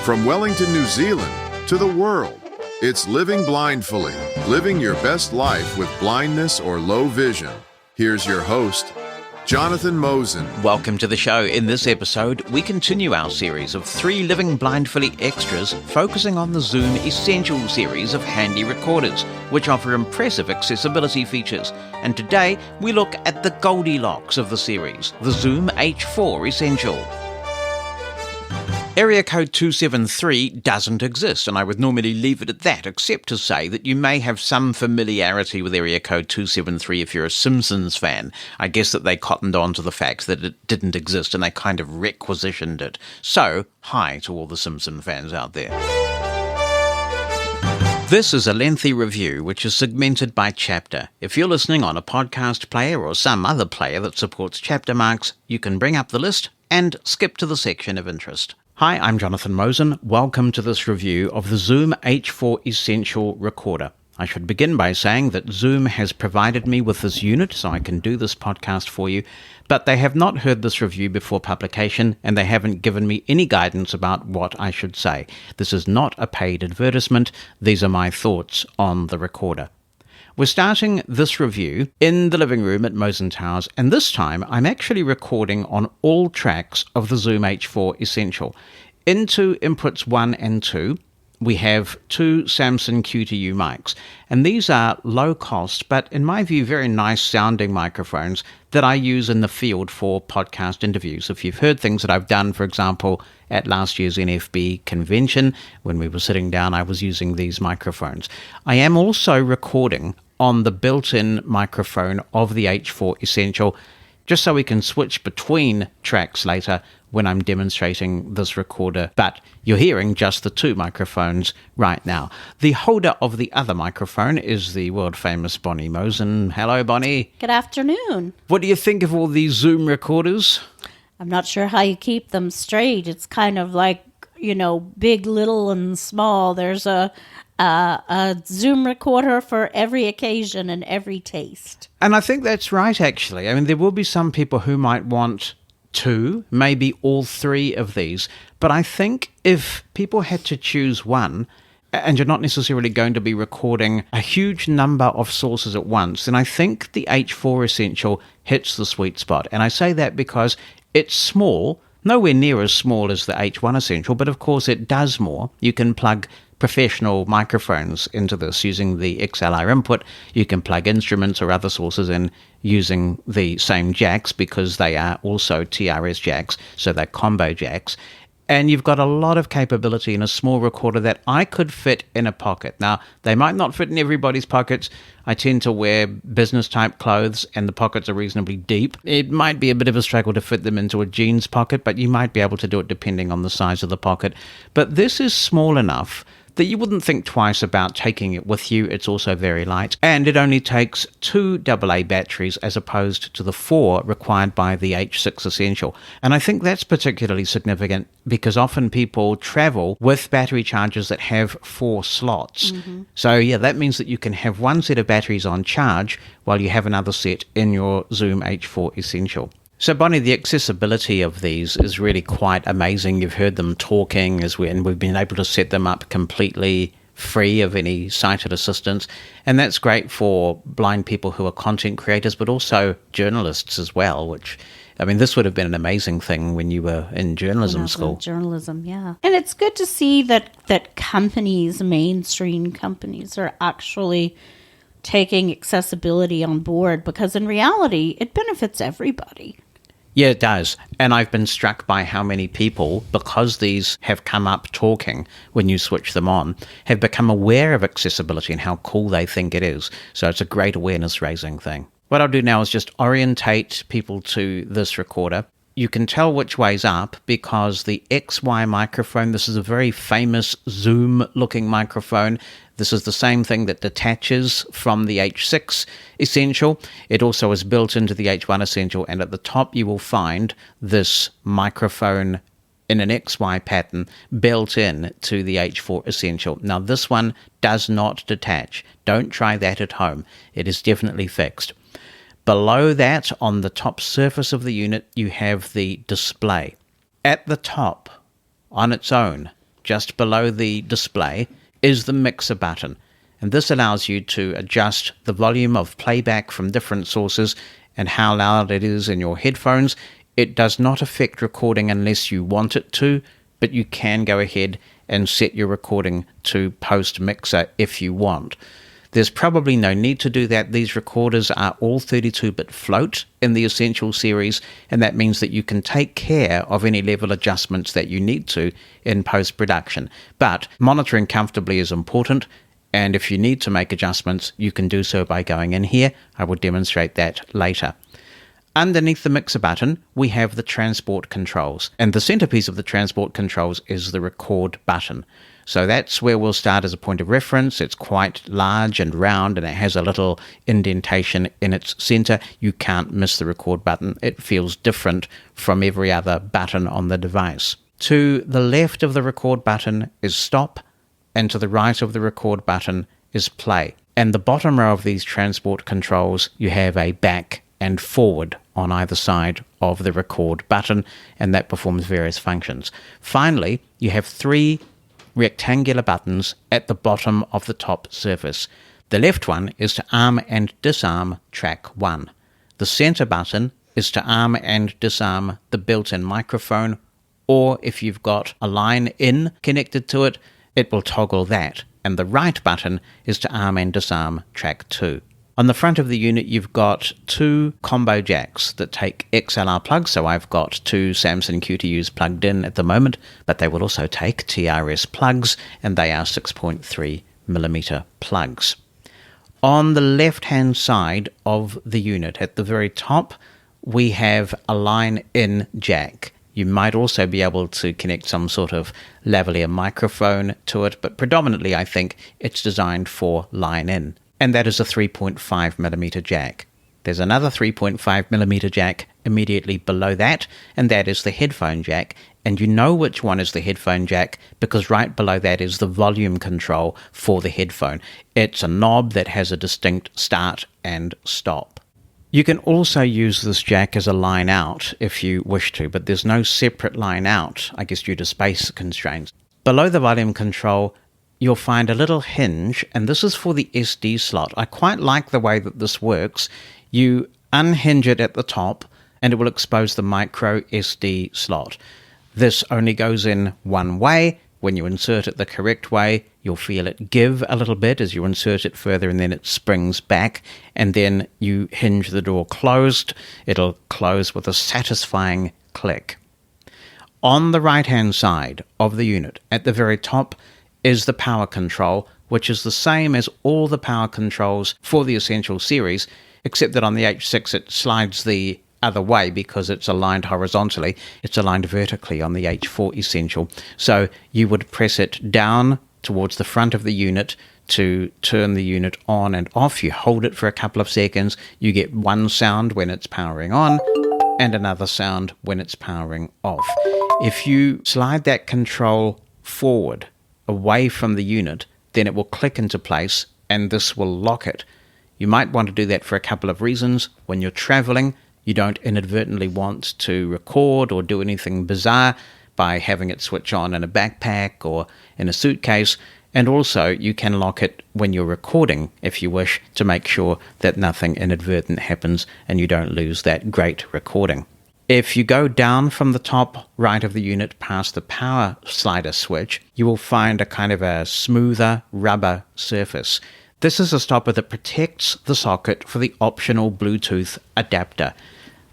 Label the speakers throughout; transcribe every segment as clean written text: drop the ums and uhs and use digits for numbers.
Speaker 1: From Wellington, New Zealand to the world, it's Living Blindfully, living your best life with blindness or low vision. Here's your host, Jonathan Mosen.
Speaker 2: Welcome to the show. In this episode, we continue our series of 3 Living Blindfully Extras focusing on the Zoom Essential series of handy recorders, which offer impressive accessibility features. And today, we look at the Goldilocks of the series, the Zoom H4Essential. Area code 273 doesn't exist, and I would normally leave it at that, except to say that you may have some familiarity with area code 273 if you're a Simpsons fan. I guess that they cottoned on to the fact that it didn't exist, and they kind of requisitioned it. So, hi to all the Simpson fans out there. This is a lengthy review which is segmented by chapter. If you're listening on a podcast player or some other player that supports chapter marks, you can bring up the list and skip to the section of interest. Hi, I'm Jonathan Mosen. Welcome to this review of the Zoom H4Essential Recorder. I should begin by saying that Zoom has provided me with this unit so I can do this podcast for you, but they have not heard this review before publication and they haven't given me any guidance about what I should say. This is not a paid advertisement. These are my thoughts on the recorder. We're starting this review in the living room at Mosen Towers, and this time I'm actually recording on all tracks of the Zoom H4Essential. Into inputs 1 and 2, we have 2 Samson QTU mics, and these are low cost, but in my view, very nice sounding microphones that I use in the field for podcast interviews. If you've heard things that I've done, for example, at last year's NFB convention, when we were sitting down, I was using these microphones. I am also recording on the built-in microphone of the H4Essential, just so we can switch between tracks later when I'm demonstrating this recorder, but you're hearing just the 2 microphones right now. The holder of the other microphone is the world-famous Bonnie Mosen. Hello, Bonnie.
Speaker 3: Good afternoon.
Speaker 2: What do you think of all these Zoom recorders?
Speaker 3: I'm not sure how you keep them straight. It's kind of like, big, little, and small. There's a Zoom recorder for every occasion and every taste.
Speaker 2: And I think that's right, actually. I mean, there will be some people who might want 2, maybe all 3 of these. But I think if people had to choose one, and you're not necessarily going to be recording a huge number of sources at once, then I think the H4Essential hits the sweet spot. And I say that because it's small, nowhere near as small as the H1Essential, but of course it does more. You can plug professional microphones into this using the XLR input. You can plug instruments or other sources in using the same jacks because they are also TRS jacks, so they're combo jacks. And you've got a lot of capability in a small recorder that I could fit in a pocket. Now, they might not fit in everybody's pockets. I tend to wear business-type clothes, and the pockets are reasonably deep. It might be a bit of a struggle to fit them into a jeans pocket, but you might be able to do it depending on the size of the pocket. But this is small enough that you wouldn't think twice about taking it with you. It's also very light, and it only takes 2 AA batteries as opposed to the 4 required by the H6Essential. And I think that's particularly significant because often people travel with battery chargers that have 4 slots. Mm-hmm. So yeah, that means that you can have one set of batteries on charge while you have another set in your Zoom H4Essential. So, Bonnie, the accessibility of these is really quite amazing. You've heard them talking, and we've been able to set them up completely free of any sighted assistance. And that's great for blind people who are content creators, but also journalists as well, which, I mean, this would have been an amazing thing when you were in journalism school.
Speaker 3: Journalism, yeah. And it's good to see that companies, mainstream companies, are actually taking accessibility on board because in reality, it benefits everybody.
Speaker 2: Yeah, it does. And I've been struck by how many people, because these have come up talking when you switch them on, have become aware of accessibility and how cool they think it is. So it's a great awareness-raising thing. What I'll do now is just orientate people to this recorder. You can tell which way's up because the XY microphone, this is a very famous Zoom-looking microphone. This is the same thing that detaches from the H6 Essential. It also is built into the H1 Essential, and at the top you will find this microphone in an XY pattern built in to the H4 Essential. Now this one does not detach. Don't try that at home. It is definitely fixed. Below that, on the top surface of the unit, you have the display. At the top, on its own, just below the display, is the mixer button. And this allows you to adjust the volume of playback from different sources and how loud it is in your headphones. It does not affect recording unless you want it to, but you can go ahead and set your recording to post-mixer if you want. There's probably no need to do that. These recorders are all 32-bit float in the Essential series, and that means that you can take care of any level adjustments that you need to in post-production. But monitoring comfortably is important, and if you need to make adjustments, you can do so by going in here. I will demonstrate that later. Underneath the mixer button, we have the transport controls, and the centerpiece of the transport controls is the record button. So that's where we'll start as a point of reference. It's quite large and round, and it has a little indentation in its center. You can't miss the record button. It feels different from every other button on the device. To the left of the record button is stop, and to the right of the record button is play. And the bottom row of these transport controls, you have a back and forward on either side of the record button, and that performs various functions. Finally, you have 3 rectangular buttons at the bottom of the top surface. The left one is to arm and disarm track 1. The center button is to arm and disarm the built-in microphone, or if you've got a line in connected to it, it will toggle that. And the right button is to arm and disarm track 2. On the front of the unit, you've got 2 combo jacks that take XLR plugs, so I've got 2 Samson QTUs plugged in at the moment, but they will also take TRS plugs, and they are 6.3mm plugs. On the left-hand side of the unit, at the very top, we have a line-in jack. You might also be able to connect some sort of lavalier microphone to it, but predominantly I think it's designed for line-in. And that is a 3.5mm jack. There's another 3.5mm jack immediately below that, and that is the headphone jack. And you know which one is the headphone jack because right below that is the volume control for the headphone. It's a knob that has a distinct start and stop. You can also use this jack as a line out if you wish to, but there's no separate line out, I guess due to space constraints. Below the volume control, you'll find a little hinge, and this is for the SD slot. I quite like the way that this works. You unhinge it at the top, and it will expose the micro SD slot. This only goes in one way. When you insert it the correct way, you'll feel it give a little bit as you insert it further, and then it springs back, and then you hinge the door closed. It'll close with a satisfying click. On the right-hand side of the unit, at the very top, is the power control, which is the same as all the power controls for the Essential series, except that on the H6 it slides the other way because it's aligned horizontally. It's aligned vertically on the H4 Essential. So you would press it down towards the front of the unit to turn the unit on and off. You hold it for a couple of seconds. You get one sound when it's powering on and another sound when it's powering off. If you slide that control forward away from the unit, then it will click into place and this will lock it. You might want to do that for a couple of reasons. When you're traveling, you don't inadvertently want to record or do anything bizarre by having it switch on in a backpack or in a suitcase. And also, you can lock it when you're recording, if you wish, to make sure that nothing inadvertent happens and you don't lose that great recording. If you go down from the top right of the unit past the power slider switch, you will find a kind of a smoother rubber surface. This is a stopper that protects the socket for the optional Bluetooth adapter.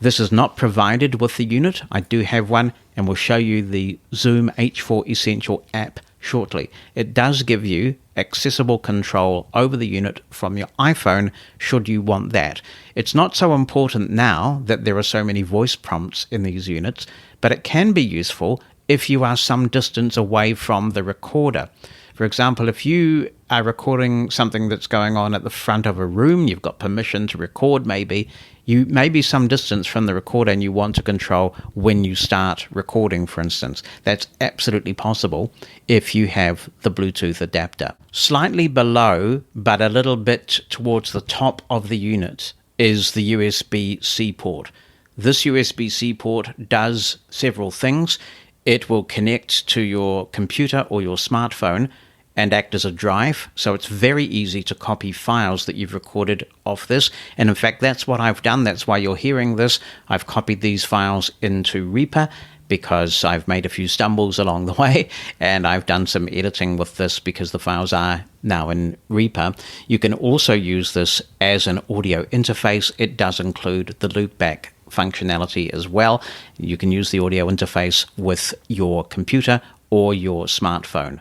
Speaker 2: This is not provided with the unit. I do have one, and we'll show you the Zoom H4Essential app shortly. It does give you accessible control over the unit from your iPhone should you want that. It's not so important now that there are so many voice prompts in these units, but it can be useful if you are some distance away from the recorder. For example, if you are recording something that's going on at the front of a room, you've got permission to record maybe, you may be some distance from the recorder and you want to control when you start recording, for instance. That's absolutely possible if you have the Bluetooth adapter. Slightly below, but a little bit towards the top of the unit, is the USB-C port. This USB-C port does several things. It will connect to your computer or your smartphone and act as a drive, so it's very easy to copy files that you've recorded off this. And in fact, that's what I've done. That's why you're hearing this. I've copied these files into Reaper because I've made a few stumbles along the way, and I've done some editing with this because the files are now in Reaper. You can also use this as an audio interface. It does include the loopback functionality as well. You can use the audio interface with your computer or your smartphone.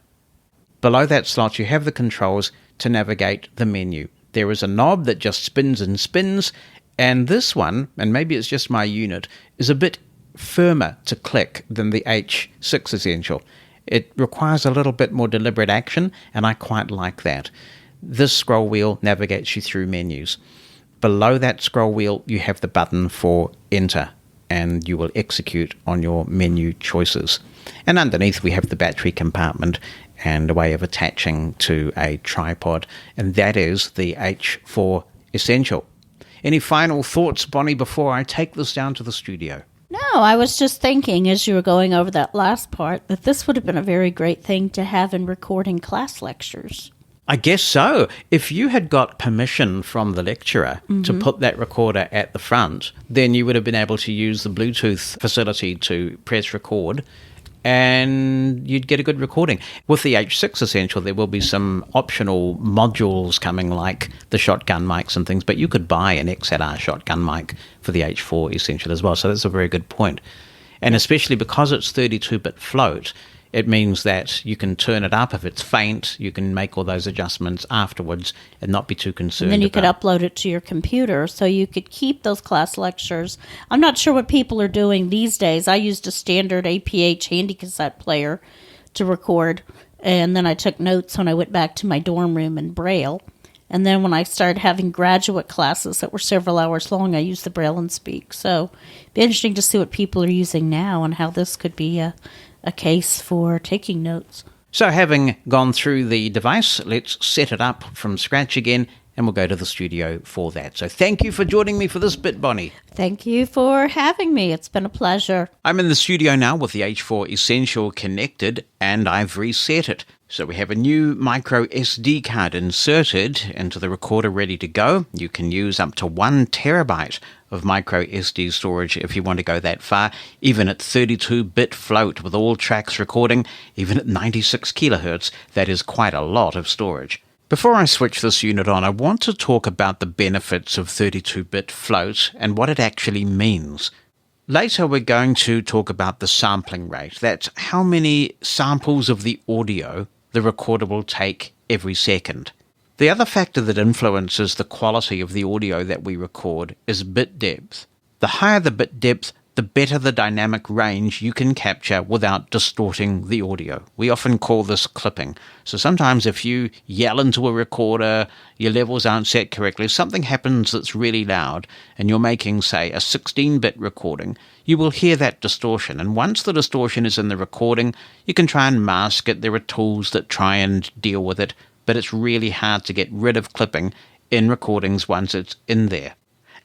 Speaker 2: Below that slot, you have the controls to navigate the menu. There is a knob that just spins and spins, and this one, and maybe it's just my unit, is a bit firmer to click than the H4Essential. It requires a little bit more deliberate action, and I quite like that. This scroll wheel navigates you through menus. Below that scroll wheel, you have the button for Enter, and you will execute on your menu choices. And underneath, we have the battery compartment and a way of attaching to a tripod, and that is the H4Essential. Any final thoughts, Bonnie, before I take this down to the studio?
Speaker 3: No, I was just thinking as you were going over that last part that this would have been a very great thing to have in recording class lectures.
Speaker 2: I guess so. If you had got permission from the lecturer to put that recorder at the front, then you would have been able to use the Bluetooth facility to press record, and you'd get a good recording. With the H4Essential, there will be some optional modules coming, like the shotgun mics and things, but you could buy an XLR shotgun mic for the H4Essential as well, so that's a very good point. And especially because it's 32-bit float, it means that you can turn it up if it's faint. You can make all those adjustments afterwards and not be too concerned.
Speaker 3: And then you could upload it to your computer, so you could keep those class lectures. I'm not sure what people are doing these days. I used a standard APH handy cassette player to record, and then I took notes when I went back to my dorm room in Braille. And then when I started having graduate classes that were several hours long, I used the Braille and Speak. So it'd be interesting to see what people are using now and how this could be a case for taking notes.
Speaker 2: So having gone through the device, let's set it up from scratch again, and we'll go to the studio for that. So thank you for joining me for this bit, Bonnie.
Speaker 3: Thank you for having me. It's been a pleasure.
Speaker 2: I'm in the studio now with the H4Essential connected, and I've reset it. So we have a new micro SD card inserted into the recorder ready to go. You can use up to 1 terabyte of micro SD storage if you want to go that far, even at 32-bit float with all tracks recording, even at 96 kilohertz. That is quite a lot of storage. Before I switch this unit on, I want to talk about the benefits of 32-bit float and what it actually means. Later, we're going to talk about the sampling rate. That's how many samples of the audio the recorder will take every second. The other factor that influences the quality of the audio that we record is bit depth. The higher the bit depth, the better the dynamic range you can capture without distorting the audio. We often call this clipping. So sometimes if you yell into a recorder, your levels aren't set correctly, something happens that's really loud, and you're making, say, a 16-bit recording, you will hear that distortion. And once the distortion is in the recording, you can try and mask it. There are tools that try and deal with it, but it's really hard to get rid of clipping in recordings once it's in there.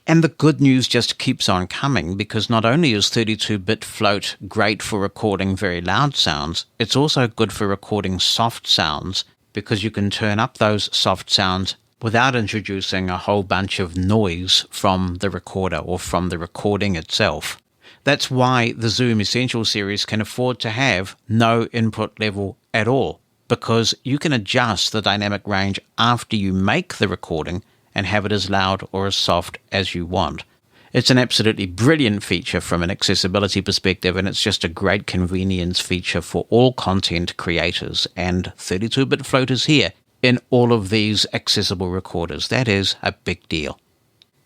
Speaker 2: And the good news just keeps on coming, because not only is 32-bit float great for recording very loud sounds, it's also good for recording soft sounds, because you can turn up those soft sounds without introducing a whole bunch of noise from the recorder or from the recording itself. That's why the Zoom Essential series can afford to have no input level at all, because you can adjust the dynamic range after you make the recording and have it as loud or as soft as you want. It's an absolutely brilliant feature from an accessibility perspective, and it's just a great convenience feature for all content creators, and 32-bit float is here in all of these accessible recorders. That is a big deal.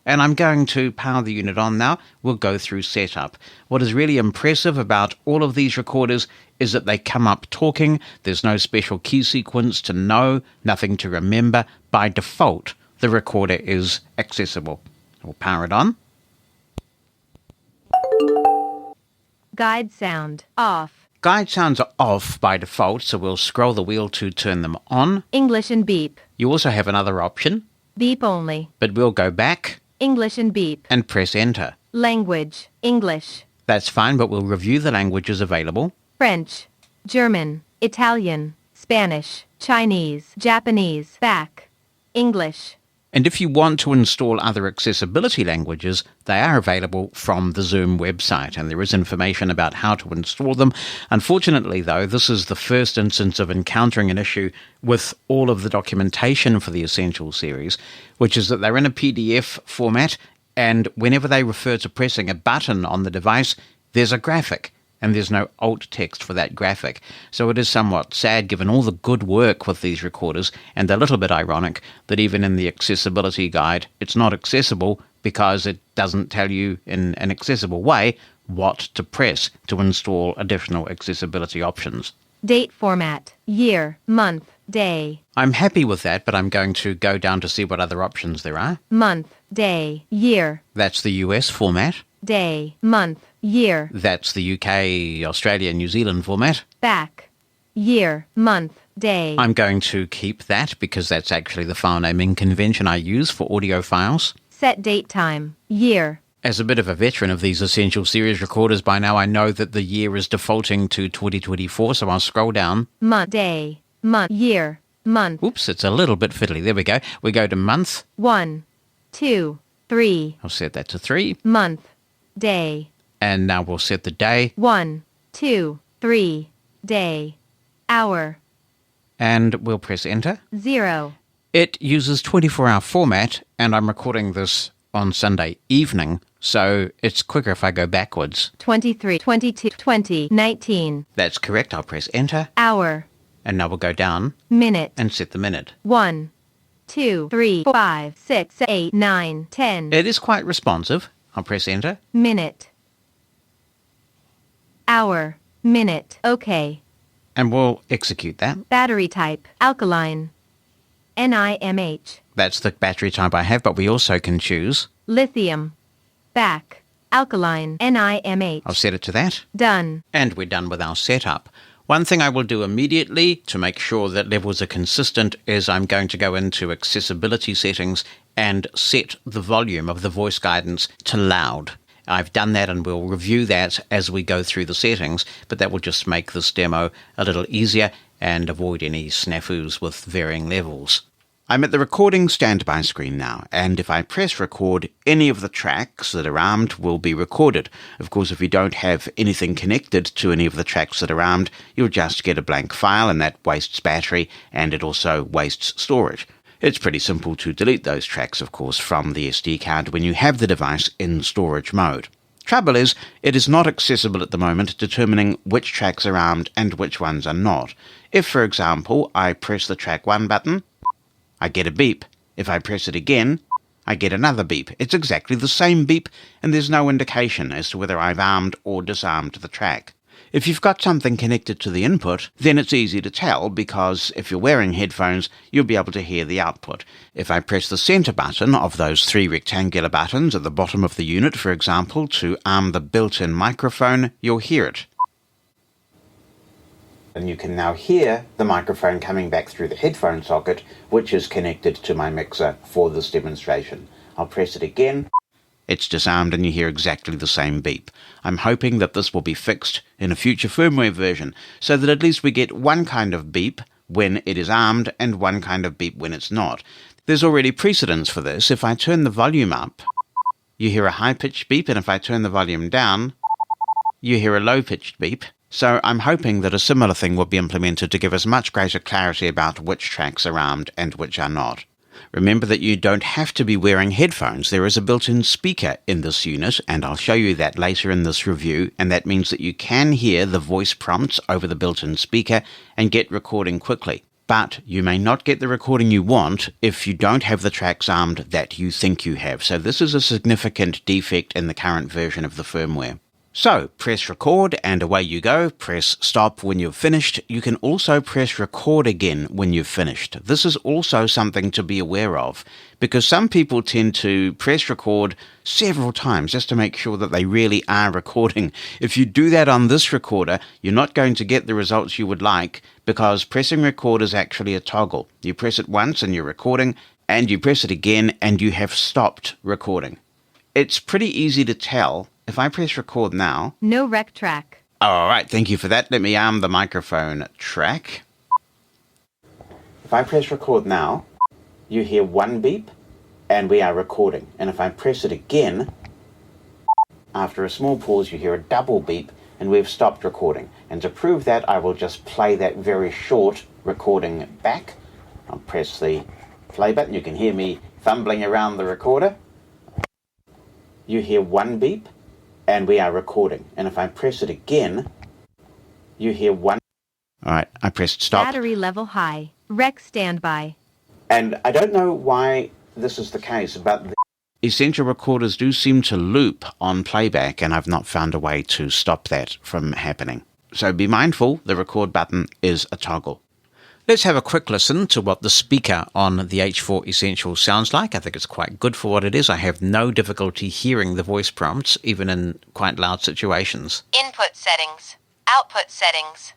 Speaker 2: And I'm going to power the unit on now. We'll go through setup. What is really impressive about all of these recorders is that they come up talking. There's no special key sequence to know, nothing to remember. By default, the recorder is accessible. We'll power it on.
Speaker 4: Guide sound off.
Speaker 2: Guide sounds are off by default, so we'll scroll the wheel to turn them on.
Speaker 4: English and beep.
Speaker 2: You also have another option,
Speaker 4: Beep only.
Speaker 2: but we'll go back
Speaker 4: English and beep.
Speaker 2: and press enter.
Speaker 4: Language. English.
Speaker 2: That's fine, but we'll review the languages available.
Speaker 4: French, German, Italian, Spanish, Chinese, Japanese, back, English.
Speaker 2: And if you want to install other accessibility languages, they are available from the Zoom website, and there is information about how to install them. Unfortunately, though, this is the first instance of encountering an issue with all of the documentation for the Essential series, which is that they're in a PDF format, and whenever they refer to pressing a button on the device, there's a graphic, and there's no alt text for that graphic. So it is somewhat sad, given all the good work with these recorders, and a little bit ironic that even in the accessibility guide, it's not accessible because it doesn't tell you in an accessible way what to press to install additional accessibility options.
Speaker 4: Date format, year, month, day.
Speaker 2: I'm happy with that, but I'm going to go down to see what other options there are.
Speaker 4: Month, day, year.
Speaker 2: That's the US format.
Speaker 4: Day, month, year.
Speaker 2: That's the UK, Australia, New Zealand format.
Speaker 4: Back, year, month, day.
Speaker 2: I'm going to keep that because that's actually the file naming convention I use for audio files.
Speaker 4: Set date time, year.
Speaker 2: As a bit of a veteran of these Essential series recorders by now, I know that the year is defaulting to 2024, so I'll scroll down.
Speaker 4: Month, day, month, year, month.
Speaker 2: Oops, it's a little bit fiddly. There we go. We go to month.
Speaker 4: 1, 2, 3.
Speaker 2: I'll set that to 3.
Speaker 4: Month, day.
Speaker 2: And now we'll set the day.
Speaker 4: 1, 2, 3, day, hour.
Speaker 2: And we'll press enter.
Speaker 4: 0.
Speaker 2: It uses 24-hour format, and I'm recording this on Sunday evening, so it's quicker if I go backwards.
Speaker 4: 23, 22, 20, 19.
Speaker 2: That's correct. I'll press enter.
Speaker 4: Hour.
Speaker 2: And now we'll go down
Speaker 4: Minute.
Speaker 2: and set the minute.
Speaker 4: 1, 2, 3, 4, 5, 6, 8, 9, 10.
Speaker 2: It is quite responsive. I'll press enter.
Speaker 4: Minute. Hour. Minute. OK.
Speaker 2: And we'll execute that.
Speaker 4: Battery type. Alkaline. NIMH.
Speaker 2: That's the battery type I have, but we also can choose.
Speaker 4: Lithium. Back. Alkaline. NIMH.
Speaker 2: I'll set it to that.
Speaker 4: Done.
Speaker 2: And we're done with our setup. One thing I will do immediately to make sure that levels are consistent is I'm going to go into accessibility settings and set the volume of the voice guidance to loud. I've done that, and we'll review that as we go through the settings, but that will just make this demo a little easier and avoid any snafus with varying levels. I'm at the recording standby screen now, and if I press record, any of the tracks that are armed will be recorded. Of course, if you don't have anything connected to any of the tracks that are armed, you'll just get a blank file, and that wastes battery, and it also wastes storage. It's pretty simple to delete those tracks, of course, from the SD card when you have the device in storage mode. Trouble is, it is not accessible at the moment, determining which tracks are armed and which ones are not. If, for example, I press the track 1 button, I get a beep. If I press it again, I get another beep. It's exactly the same beep, and there's no indication as to whether I've armed or disarmed the track. If you've got something connected to the input, then it's easy to tell, because if you're wearing headphones, you'll be able to hear the output. If I press the center button of those 3 rectangular buttons at the bottom of the unit, for example, to arm the built-in microphone, you'll hear it. And you can now hear the microphone coming back through the headphone socket, which is connected to my mixer for this demonstration. I'll press it again. It's disarmed, and you hear exactly the same beep. I'm hoping that this will be fixed in a future firmware version, so that at least we get one kind of beep when it is armed and one kind of beep when it's not. There's already precedence for this. If I turn the volume up, you hear a high-pitched beep, and if I turn the volume down, you hear a low-pitched beep. So I'm hoping that a similar thing will be implemented to give us much greater clarity about which tracks are armed and which are not. Remember that you don't have to be wearing headphones. There is a built-in speaker in this unit, and I'll show you that later in this review, and that means that you can hear the voice prompts over the built-in speaker and get recording quickly. But you may not get the recording you want if you don't have the tracks armed that you think you have. So this is a significant defect in the current version of the firmware. So, press record and away you go. Press stop when you've finished. You can also press record again when you've finished. This is also something to be aware of, because some people tend to press record several times just to make sure that they really are recording. If you do that on this recorder, you're not going to get the results you would like, because pressing record is actually a toggle. You press it once and you're recording, and you press it again and you have stopped recording. It's pretty easy to tell. If I press record now,
Speaker 4: No rec track.
Speaker 2: All right, thank you for that. Let me arm the microphone track. If I press record now, you hear one beep, and we are recording. And if I press it again, after a small pause, you hear a double beep, and we've stopped recording. And to prove that, I will just play that very short recording back. I'll press the play button. You can hear me fumbling around the recorder. You hear one beep, and we are recording. And if I press it again, you hear one. All right, I pressed stop.
Speaker 4: Battery level high. Rec standby.
Speaker 2: And I don't know why this is the case, but the Essential recorders do seem to loop on playback, and I've not found a way to stop that from happening. So be mindful, the record button is a toggle. Let's have a quick listen to what the speaker on the H4 Essential sounds like. I think it's quite good for what it is. I have no difficulty hearing the voice prompts, even in quite loud situations.
Speaker 5: Input settings, output settings,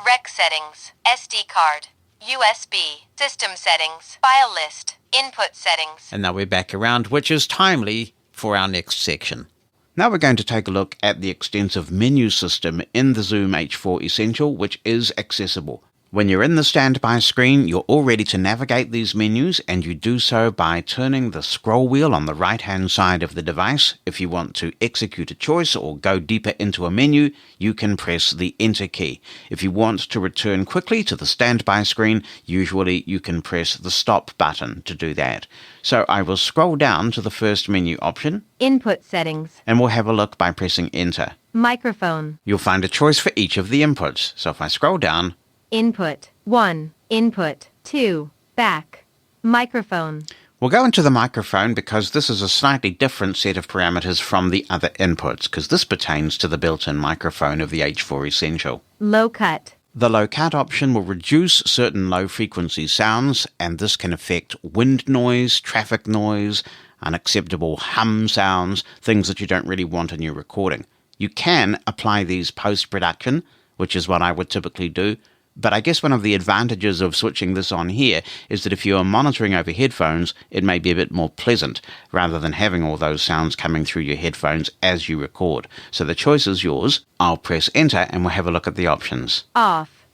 Speaker 5: rec settings, SD card, USB, system settings, file list, input settings.
Speaker 2: And now we're back around, which is timely for our next section. Now we're going to take a look at the extensive menu system in the Zoom H4 Essential, which is accessible. When you're in the standby screen, you're all ready to navigate these menus, and you do so by turning the scroll wheel on the right-hand side of the device. If you want to execute a choice or go deeper into a menu, you can press the Enter key. If you want to return quickly to the standby screen, usually you can press the Stop button to do that. So I will scroll down to the first menu option.
Speaker 4: Input settings.
Speaker 2: And we'll have a look by pressing Enter.
Speaker 4: Microphone.
Speaker 2: You'll find a choice for each of the inputs. So if I scroll down,
Speaker 4: Input 1. Input 2. Back. Microphone.
Speaker 2: we'll go into the microphone because this is a slightly different set of parameters from the other inputs, because this pertains to the built-in microphone of the H4 Essential.
Speaker 4: Low cut.
Speaker 2: The low cut option will reduce certain low-frequency sounds, and this can affect wind noise, traffic noise, unacceptable hum sounds, things that you don't really want in your recording. You can apply these post-production, which is what I would typically do, but I guess one of the advantages of switching this on here is that if you are monitoring over headphones, it may be a bit more pleasant, rather than having all those sounds coming through your headphones as you record. So the choice is yours. I'll press Enter and we'll have a look at the options.
Speaker 4: Off.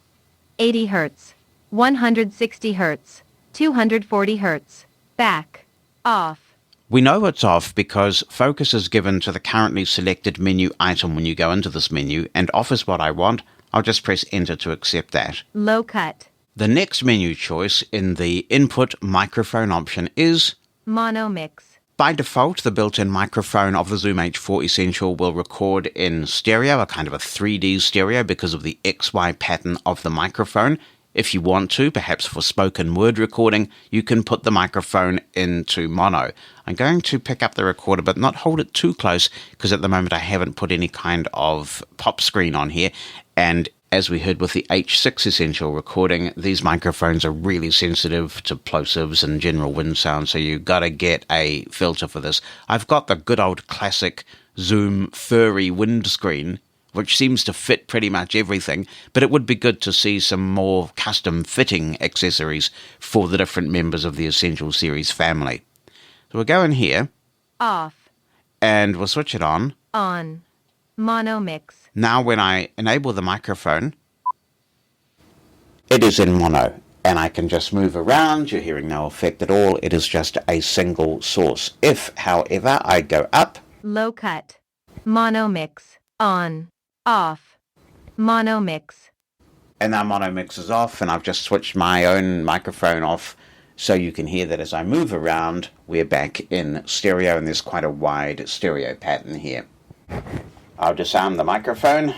Speaker 4: 80 Hz. 160 Hz. 240 Hz. Back. Off.
Speaker 2: We know it's off because focus is given to the currently selected menu item when you go into this menu, and off is what I want. I'll just press Enter to accept that.
Speaker 4: Low cut.
Speaker 2: The next menu choice in the input microphone option is
Speaker 4: Mono mix.
Speaker 2: by default. The built-in microphone of the Zoom H4 Essential will record in stereo, a kind of a 3D stereo, because of the XY pattern of the microphone. If you want to, perhaps for spoken word recording, you can put the microphone into mono. I'm going to pick up the recorder but not hold it too close, because at the moment I haven't put any kind of pop screen on here. And as we heard with the H6 Essential recording, these microphones are really sensitive to plosives and general wind sound, so you've got to get a filter for this. I've got the good old classic Zoom furry windscreen, which seems to fit pretty much everything, but it would be good to see some more custom fitting accessories for the different members of the Essential Series family. So we'll go in here.
Speaker 4: Off.
Speaker 2: And we'll switch it on.
Speaker 4: On. Mono mix.
Speaker 2: Now when I enable the microphone, it is in mono, and I can just move around. You're hearing no effect at all. It is just a single source. If, however, I go up,
Speaker 4: Low cut. Mono mix. On. Off. Mono mix.
Speaker 2: and now mono mix is off, and I've just switched my own microphone off, so you can hear that as I move around, we're back in stereo, and there's quite a wide stereo pattern here. I'll disarm the microphone,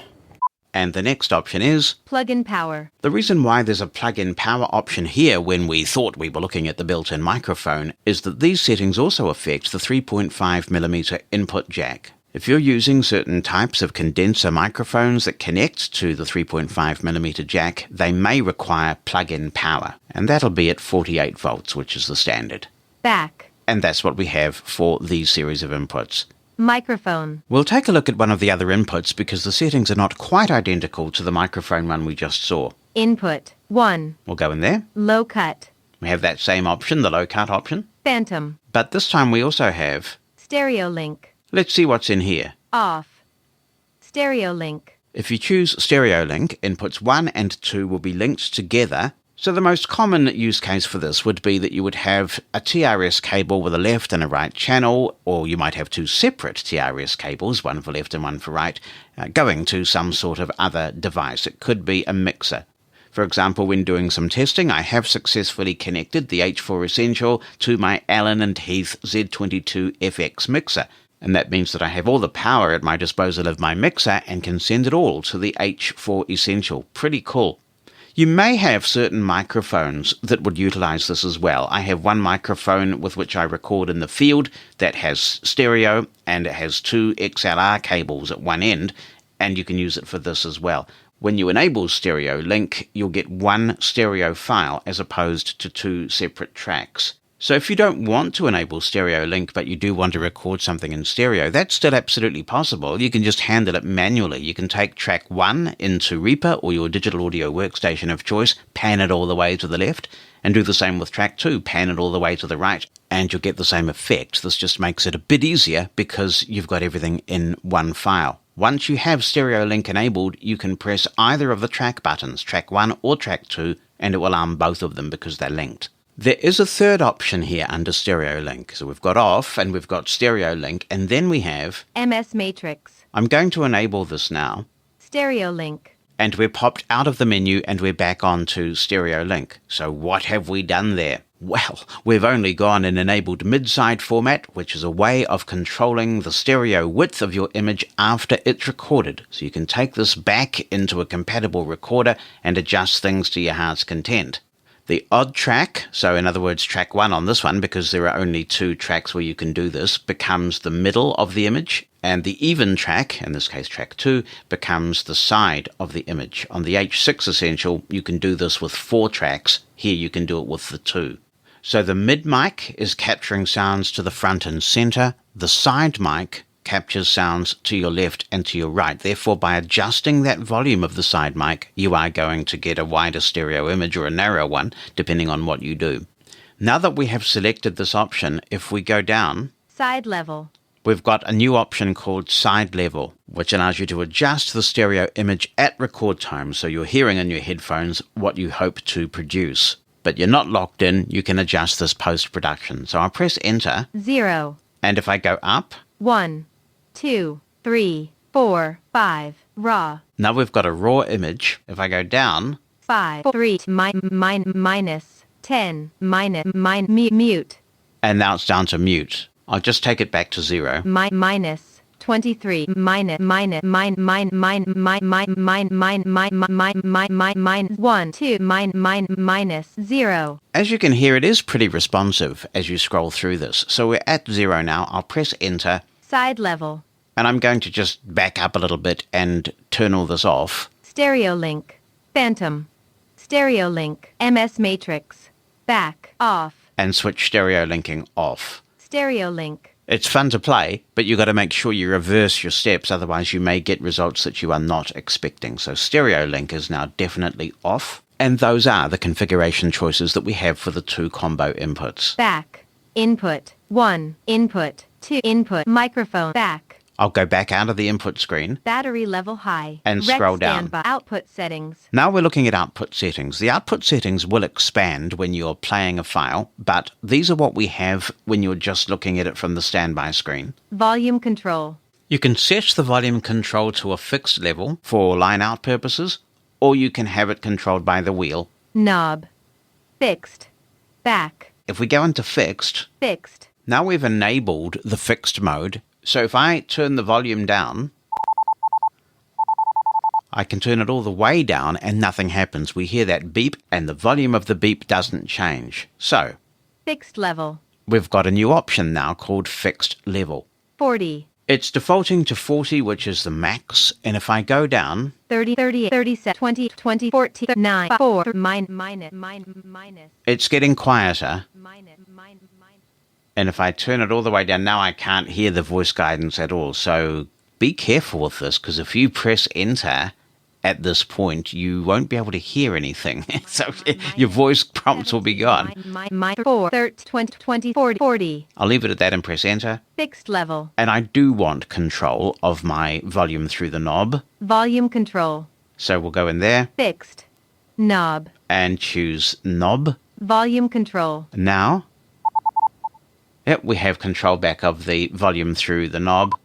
Speaker 2: and the next option is
Speaker 4: Plug-in power.
Speaker 2: the reason why there's a plug-in power option here when we thought we were looking at the built-in microphone is that these settings also affect the 3.5mm input jack. If you're using certain types of condenser microphones that connect to the 3.5mm jack, they may require plug-in power, and that'll be at 48 volts, which is the standard.
Speaker 4: Back.
Speaker 2: And that's what we have for these series of inputs.
Speaker 4: Microphone.
Speaker 2: We'll take a look at one of the other inputs because the settings are not quite identical to the microphone one we just saw.
Speaker 4: Input. 1.
Speaker 2: We'll go in there.
Speaker 4: Low cut.
Speaker 2: We have that same option, the low cut option.
Speaker 4: Phantom.
Speaker 2: But this time we also have...
Speaker 4: Stereo link.
Speaker 2: let's see what's in here.
Speaker 4: Off. Stereo link.
Speaker 2: If you choose stereo link, inputs 1 and 2 will be linked together. So the most common use case for this would be that you would have a TRS cable with a left and a right channel, or you might have two separate TRS cables, one for left and one for right, going to some sort of other device. It could be a mixer. For example, when doing some testing, I have successfully connected the H4Essential to my Allen & Heath Z22FX mixer. And that means that I have all the power at my disposal of my mixer and can send it all to the H4Essential. Pretty cool. You may have certain microphones that would utilize this as well. I have one microphone with which I record in the field that has stereo, and it has two XLR cables at one end, and you can use it for this as well. When you enable stereo link, you'll get one stereo file as opposed to two separate tracks. So if you don't want to enable stereo link, but you do want to record something in stereo, that's still absolutely possible. You can just handle it manually. You can take track 1 into Reaper or your digital audio workstation of choice, pan it all the way to the left, and do the same with track 2, pan it all the way to the right, and you'll get the same effect. This just makes it a bit easier because you've got everything in one file. Once you have stereo link enabled, you can press either of the track buttons, track 1 or track 2, and it will arm both of them because they're linked. There is a third option here under stereo link. So we've got off and we've got stereo link, and then we have
Speaker 4: MS Matrix.
Speaker 2: I'm going to enable this now.
Speaker 4: Stereo link.
Speaker 2: And we're popped out of the menu and we're back onto stereo link. So what have we done there? Well, we've only gone and enabled mid-side format, which is a way of controlling the stereo width of your image after it's recorded. So you can take this back into a compatible recorder and adjust things to your heart's content. The odd track, so in other words track 1 on this one, because there are only 2 tracks where you can do this, becomes the middle of the image, and the even track, in this case track 2, becomes the side of the image. On the H4Essential, you can do this with 4 tracks. Here you can do it with the 2. So the mid mic is capturing sounds to the front and center. The side mic captures sounds to your left and to your right. Therefore, by adjusting that volume of the side mic, you are going to get a wider stereo image or a narrow one, depending on what you do. Now that we have selected this option, if we go down,
Speaker 4: Side level.
Speaker 2: we've got a new option called side level, which allows you to adjust the stereo image at record time, so you're hearing in your headphones what you hope to produce. But you're not locked in, you can adjust this post-production. So I'll press enter,
Speaker 4: 0.
Speaker 2: and if I go up,
Speaker 4: 1, 2, 3, 4, 5. Raw.
Speaker 2: now we've got a raw image. If I go down,
Speaker 4: 5, 3, minus 10, mute.
Speaker 2: and now it's down to mute. I'll just take it back to 0.
Speaker 4: Minus 23, minus 1, 2, minus 0.
Speaker 2: As you can hear, it is pretty responsive as you scroll through this. So we're at 0 now. I'll press enter,
Speaker 4: Side level.
Speaker 2: and I'm going to just back up a little bit and turn all this off.
Speaker 4: Stereo link. Phantom. Stereo link. MS Matrix. Back. Off.
Speaker 2: And switch stereo linking off.
Speaker 4: Stereo link.
Speaker 2: It's fun to play, but you've got to make sure you reverse your steps, otherwise you may get results that you are not expecting. So stereo link is now definitely off, and those are the configuration choices that we have for the 2 combo inputs.
Speaker 4: Back. Input. 1. Input. 2. Input. Microphone. Back.
Speaker 2: I'll go back out of the input screen,
Speaker 4: Battery level high.
Speaker 2: And
Speaker 4: Rec
Speaker 2: scroll down.
Speaker 4: standby. Output settings.
Speaker 2: Now we're looking at output settings. The output settings will expand when you're playing a file, but these are what we have when you're just looking at it from the standby screen.
Speaker 4: Volume control.
Speaker 2: You can set the volume control to a fixed level for line out purposes, or you can have it controlled by the wheel.
Speaker 4: Knob. Fixed. Back.
Speaker 2: If we go into fixed,
Speaker 4: Fixed.
Speaker 2: now we've enabled the fixed mode. So if I turn the volume down, I can turn it all the way down and nothing happens. We hear that beep and the volume of the beep doesn't change. So
Speaker 4: Fixed level.
Speaker 2: we've got a new option now called fixed level.
Speaker 4: 40.
Speaker 2: It's defaulting to 40, which is the max. And if I go down,
Speaker 4: 30, 30, 37, 20, 20, 14, 9, 4, minus.
Speaker 2: it's getting quieter. And if I turn it all the way down, now I can't hear the voice guidance at all. So be careful with this, because if you press enter at this point, you won't be able to hear anything. So your voice prompts will be gone.
Speaker 4: 4, 20, 40.
Speaker 2: I'll leave it at that and press enter.
Speaker 4: Fixed level.
Speaker 2: And I do want control of my volume through the knob.
Speaker 4: Volume control.
Speaker 2: So we'll go in there.
Speaker 4: Fixed. Knob.
Speaker 2: And choose knob.
Speaker 4: Volume control.
Speaker 2: Now, yep, we have control back of the volume through the knob.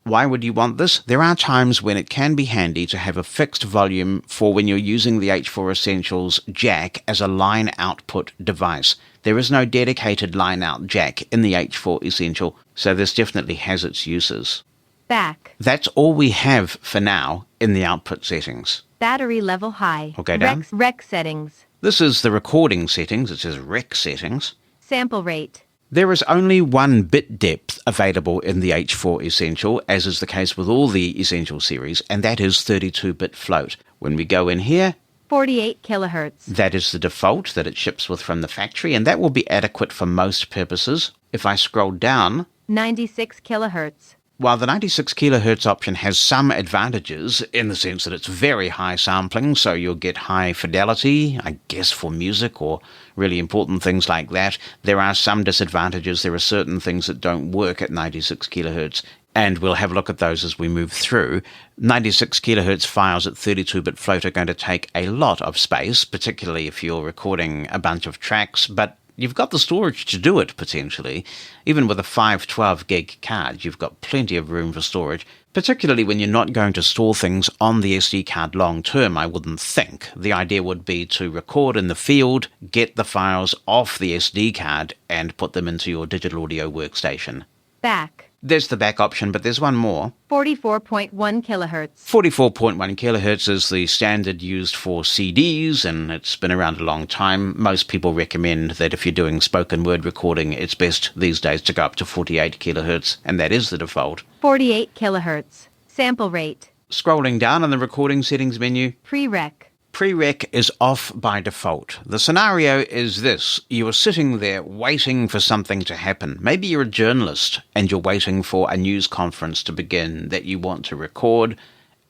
Speaker 2: Why would you want this? There are times when it can be handy to have a fixed volume for when you're using the H4 Essentials jack as a line output device. There is no dedicated line out jack in the H4 Essential, so this definitely has its uses.
Speaker 4: Back.
Speaker 2: That's all we have for now in the output settings.
Speaker 4: Battery level high.
Speaker 2: Okay, down.
Speaker 4: Rec settings.
Speaker 2: This is the recording settings. It says rec settings.
Speaker 4: Sample rate.
Speaker 2: There is only 1 bit depth available in the H4 Essential, as is the case with all the Essential series, and that is 32-bit float. When we go in here,
Speaker 4: 48 kilohertz.
Speaker 2: that is the default that it ships with from the factory, and that will be adequate for most purposes. If I scroll down,
Speaker 4: 96 kilohertz.
Speaker 2: while the 96 kilohertz option has some advantages in the sense that it's very high sampling, so you'll get high fidelity, I guess, for music or really important things like that, there are some disadvantages. There are certain things that don't work at 96 kilohertz, and we'll have a look at those as we move through. 96 kilohertz files at 32-bit float are going to take a lot of space, particularly if you're recording a bunch of tracks, but you've got the storage to do it, potentially. Even with a 512 gig card, you've got plenty of room for storage, particularly when you're not going to store things on the SD card long term, I wouldn't think. The idea would be to record in the field, get the files off the SD card, and put them into your digital audio workstation.
Speaker 4: Back.
Speaker 2: There's the back option, but there's one more.
Speaker 4: 44.1 kilohertz.
Speaker 2: 44.1 kilohertz is the standard used for CDs, and it's been around a long time. Most people recommend that if you're doing spoken word recording, it's best these days to go up to 48 kilohertz, and that is the default.
Speaker 4: 48 kilohertz. Sample rate.
Speaker 2: Scrolling down on the recording settings menu,
Speaker 4: Pre-rec.
Speaker 2: Pre-rec is off by default. The scenario is this. You are sitting there waiting for something to happen. Maybe you're a journalist and you're waiting for a news conference to begin that you want to record,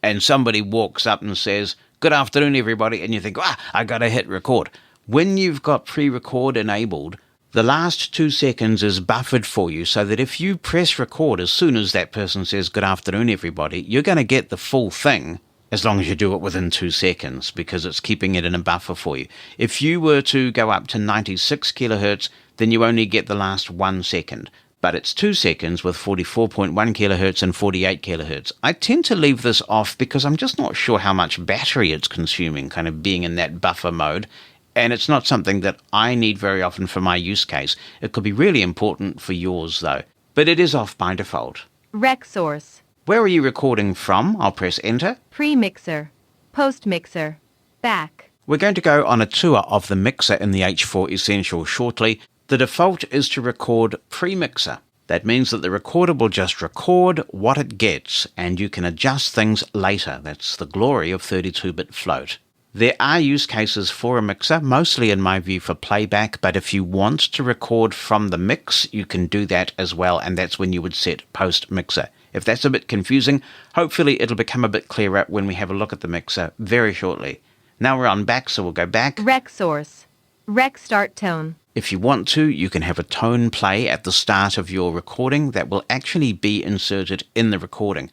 Speaker 2: and somebody walks up and says, "Good afternoon, everybody," and you think, I gotta hit record. When you've got pre-record enabled, the last 2 seconds is buffered for you so that if you press record as soon as that person says, "Good afternoon, everybody," you're going to get the full thing, as long as you do it within 2 seconds, because it's keeping it in a buffer for you. If you were to go up to 96 kilohertz, then you only get the last 1 second. But it's 2 seconds with 44.1 kilohertz and 48 kilohertz. I tend to leave this off because I'm just not sure how much battery it's consuming, kind of being in that buffer mode. And it's not something that I need very often for my use case. It could be really important for yours, though. But it is off by default.
Speaker 4: Rec source.
Speaker 2: Where are you recording from? I'll press enter.
Speaker 4: Pre-mixer. Post-mixer. Back.
Speaker 2: We're going to go on a tour of the mixer in the H4 Essential shortly. The default is to record pre-mixer. That means that the recorder will just record what it gets, and you can adjust things later. That's the glory of 32-bit float. There are use cases for a mixer, mostly in my view for playback, but if you want to record from the mix, you can do that as well, and that's when you would set post-mixer. If that's a bit confusing, hopefully it'll become a bit clearer when we have a look at the mixer very shortly. Now we're on back, so we'll go back.
Speaker 4: Rec source. Rec start tone.
Speaker 2: If you want to, you can have a tone play at the start of your recording that will actually be inserted in the recording.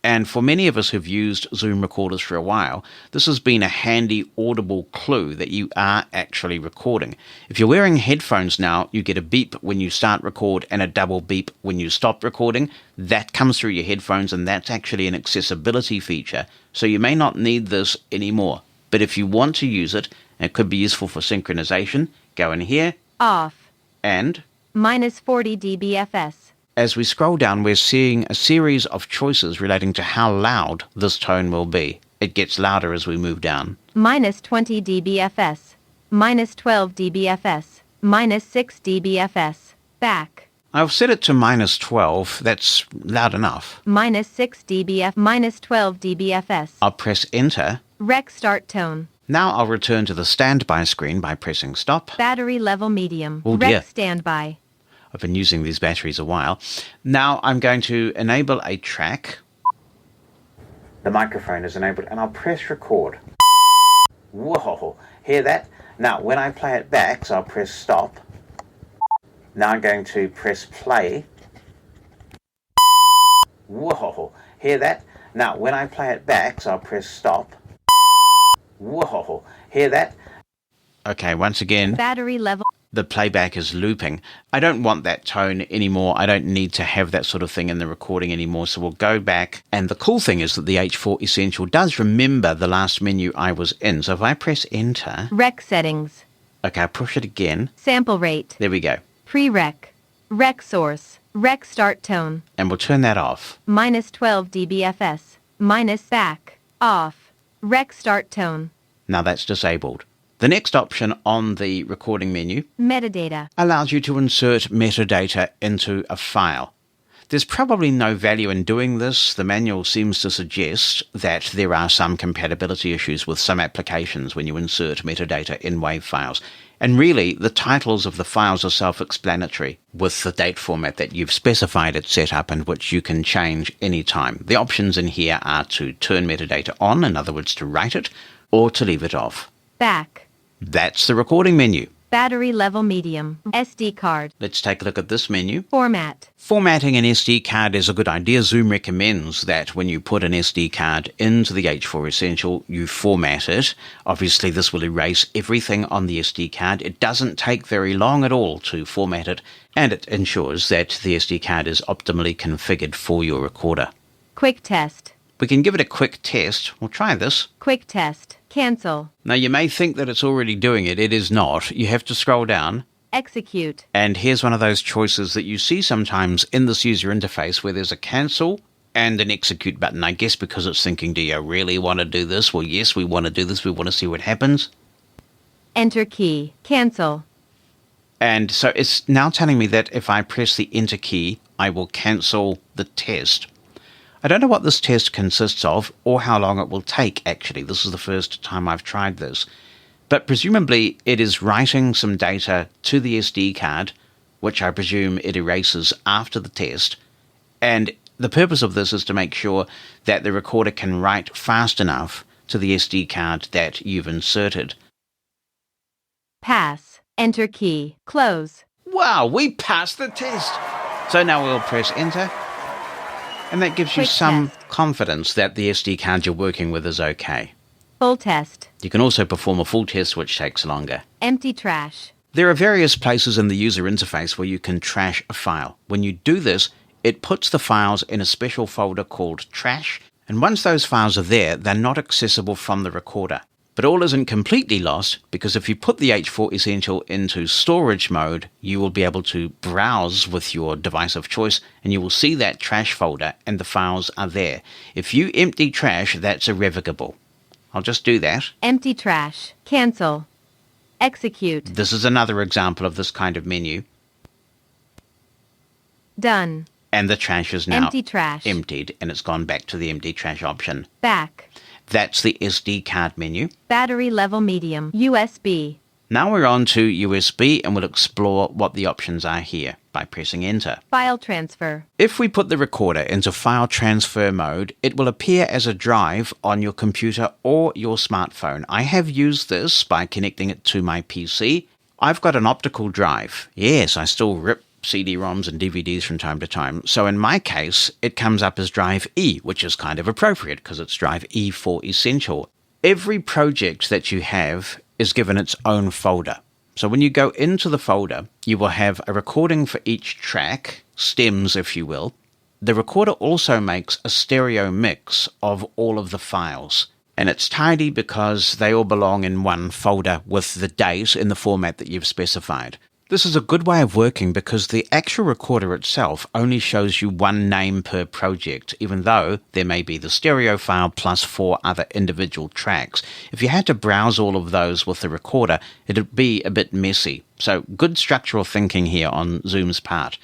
Speaker 2: And for many of us who've used Zoom recorders for a while, this has been a handy audible clue that you are actually recording. If you're wearing headphones now, you get a beep when you start record and a double beep when you stop recording. That comes through your headphones, and that's actually an accessibility feature. So you may not need this anymore. But if you want to use it, and it could be useful for synchronization, go in here.
Speaker 4: Off.
Speaker 2: And
Speaker 4: minus 40 dBFS.
Speaker 2: As we scroll down, we're seeing a series of choices relating to how loud this tone will be. It gets louder as we move down.
Speaker 4: Minus 20 dBFS. Minus 12 dBFS. Minus 6 dBFS. Back.
Speaker 2: I've set it to minus 12. That's loud enough.
Speaker 4: Minus 6 dBF. Minus 12 dBFS.
Speaker 2: I'll press enter.
Speaker 4: Rec start tone.
Speaker 2: Now I'll return to the standby screen by pressing stop.
Speaker 4: Battery level medium.
Speaker 2: Oh dear.
Speaker 4: Rec standby.
Speaker 2: I've been using these batteries a while. Now I'm going to enable a track. The microphone is enabled, and I'll press record. Whoa, hear that? Now, when I play it back, so I'll press stop. Now I'm going to press play. Whoa, hear that? Now, when I play it back, so I'll press stop. Whoa, hear that? Okay, once again,
Speaker 4: Battery level.
Speaker 2: the playback is looping. I don't want that tone anymore. I don't need to have that sort of thing in the recording anymore, so we'll go back. And the cool thing is that the H4Essential does remember the last menu I was in. So if I press enter,
Speaker 4: Rec settings.
Speaker 2: okay, I'll push it again.
Speaker 4: Sample rate.
Speaker 2: There we go.
Speaker 4: Pre-rec. Rec source. Rec start tone.
Speaker 2: And we'll turn that off.
Speaker 4: Minus 12 dBFS. Minus back. Off. Rec start tone.
Speaker 2: Now that's disabled. The next option on the recording menu
Speaker 4: Metadata.
Speaker 2: allows you to insert metadata into a file. There's probably no value in doing this. The manual seems to suggest that there are some compatibility issues with some applications when you insert metadata in WAV files. And really, the titles of the files are self-explanatory with the date format that you've specified it's set up and which you can change anytime. The options in here are to turn metadata on, in other words, to write it, or to leave it off.
Speaker 4: Back.
Speaker 2: That's the recording menu.
Speaker 4: Battery level medium. SD card.
Speaker 2: Let's take a look at this menu.
Speaker 4: Format.
Speaker 2: Formatting an SD card is a good idea. Zoom recommends that when you put an SD card into the H4Essential, you format it. Obviously, this will erase everything on the SD card. It doesn't take very long at all to format it, and it ensures that the SD card is optimally configured for your recorder.
Speaker 4: Quick test.
Speaker 2: We can give it a quick test. We'll try this.
Speaker 4: Quick test. Cancel.
Speaker 2: Now, you may think that it's already doing it. It is not. You have to scroll down.
Speaker 4: Execute.
Speaker 2: And here's one of those choices that you see sometimes in this user interface where there's a cancel and an execute button. I guess because it's thinking, do you really want to do this? Well, yes, we want to do this. We want to see what happens.
Speaker 4: Enter key. Cancel.
Speaker 2: And so it's now telling me that if I press the enter key, I will cancel the test. I don't know what this test consists of or how long it will take, actually. This is the first time I've tried this. But presumably it is writing some data to the SD card, which I presume it erases after the test. And the purpose of this is to make sure that the recorder can write fast enough to the SD card that you've inserted.
Speaker 4: Pass. Enter key. Close.
Speaker 2: Wow, we passed the test! So now we'll press enter. And that gives you
Speaker 4: Quick
Speaker 2: some
Speaker 4: test.
Speaker 2: confidence that the SD card you're working with is okay.
Speaker 4: Full test.
Speaker 2: You can also perform a full test, which takes longer.
Speaker 4: Empty trash.
Speaker 2: There are various places in the user interface where you can trash a file. When you do this, it puts the files in a special folder called trash, and once those files are there, they're not accessible from the recorder. But all isn't completely lost, because if you put the H4Essential into storage mode, you will be able to browse with your device of choice, and you will see that trash folder, and the files are there. If you empty trash, that's irrevocable. I'll just do that.
Speaker 4: Empty trash. Cancel. Execute.
Speaker 2: This is another example of this kind of menu,
Speaker 4: Done.
Speaker 2: and the trash is now
Speaker 4: Empty trash.
Speaker 2: emptied, and it's gone back to the empty trash option.
Speaker 4: Back.
Speaker 2: That's the SD card menu.
Speaker 4: Battery level medium. USB.
Speaker 2: Now we're on to USB, and we'll explore what the options are here by pressing enter.
Speaker 4: File transfer.
Speaker 2: If we put the recorder into file transfer mode, it will appear as a drive on your computer or your smartphone. I have used this by connecting it to my PC. I've got an optical drive. Yes, I still rip CD-ROMs and DVDs from time to time. So in my case, it comes up as drive E, which is kind of appropriate because it's drive E for Essential. Every project that you have is given its own folder. So when you go into the folder, you will have a recording for each track, stems if you will. The recorder also makes a stereo mix of all of the files. And it's tidy because they all belong in one folder with the date in the format that you've specified. This is a good way of working because the actual recorder itself only shows you one name per project, even though there may be the stereo file plus 4 other individual tracks. If you had to browse all of those with the recorder, it'd be a bit messy. So good structural thinking here on Zoom's part.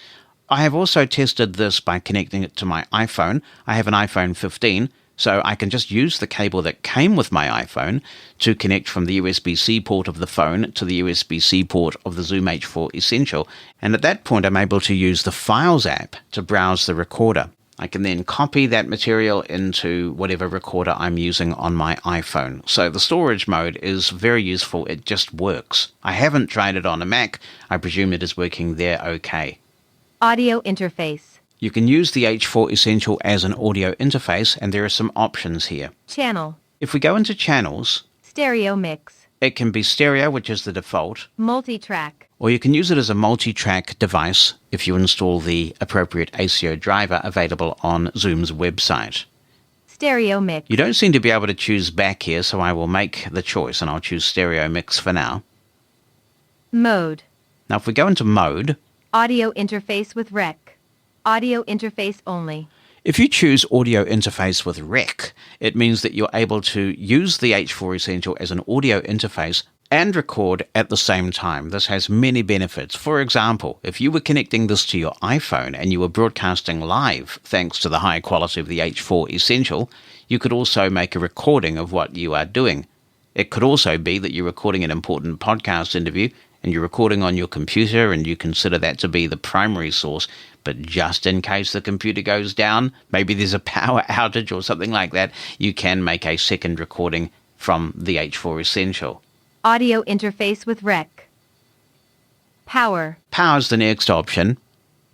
Speaker 2: I have also tested this by connecting it to my iPhone. I have an iPhone 15. So I can just use the cable that came with my iPhone to connect from the USB-C port of the phone to the USB-C port of the Zoom H4Essential. And at that point, I'm able to use the Files app to browse the recorder. I can then copy that material into whatever recorder I'm using on my iPhone. So the storage mode is very useful. It just works. I haven't tried it on a Mac. I presume it is working there okay.
Speaker 4: Audio interface.
Speaker 2: You can use the H4Essential as an audio interface, and there are some options here.
Speaker 4: Channel.
Speaker 2: If we go into channels,
Speaker 4: Stereo mix.
Speaker 2: it can be stereo, which is the default,
Speaker 4: Multi-track.
Speaker 2: or you can use it as a multi-track device if you install the appropriate ACO driver available on Zoom's website.
Speaker 4: Stereo mix.
Speaker 2: You don't seem to be able to choose back here, so I will make the choice, and I'll choose stereo mix for now.
Speaker 4: Mode.
Speaker 2: Now, if we go into mode,
Speaker 4: Audio interface with rec. Audio interface only.
Speaker 2: if you choose audio interface with rec, it means that you're able to use the H4Essential as an audio interface and record at the same time. This has many benefits. For example, if you were connecting this to your iPhone and you were broadcasting live thanks to the high quality of the H4Essential, you could also make a recording of what you are doing. It could also be that you're recording an important podcast interview and you're recording on your computer and you consider that to be the primary source, but just in case the computer goes down, maybe there's a power outage or something like that, you can make a second recording from the H4Essential.
Speaker 4: Audio interface with rec. Power.
Speaker 2: Power's the next option.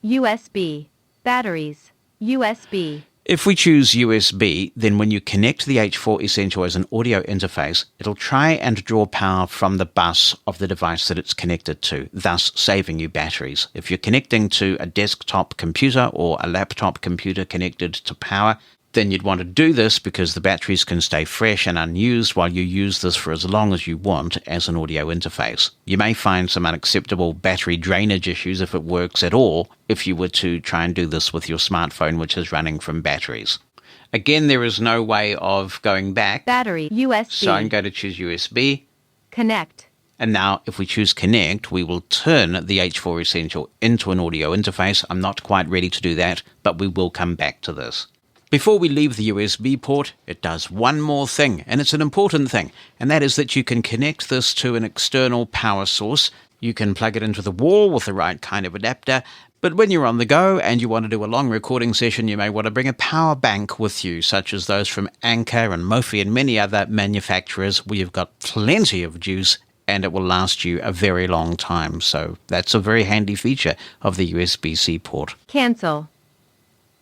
Speaker 4: USB. Batteries. USB.
Speaker 2: If we choose USB, then when you connect the H4Essential as an audio interface, it'll try and draw power from the bus of the device that it's connected to, thus saving you batteries. If you're connecting to a desktop computer or a laptop computer connected to power, then you'd want to do this because the batteries can stay fresh and unused while you use this for as long as you want as an audio interface. You may find some unacceptable battery drainage issues if it works at all if you were to try and do this with your smartphone, which is running from batteries. Again, there is no way of going back.
Speaker 4: Battery. USB.
Speaker 2: So I'm going to choose USB.
Speaker 4: Connect.
Speaker 2: And now if we choose Connect, we will turn the H4Essential into an audio interface. I'm not quite ready to do that, but we will come back to this. Before we leave the USB port, it does one more thing, and it's an important thing, and that is that you can connect this to an external power source. You can plug it into the wall with the right kind of adapter, but when you're on the go and you want to do a long recording session, you may want to bring a power bank with you, such as those from Anker and Mofi and many other manufacturers where you've got plenty of juice and it will last you a very long time. So that's a very handy feature of the USB-C port.
Speaker 4: Cancel.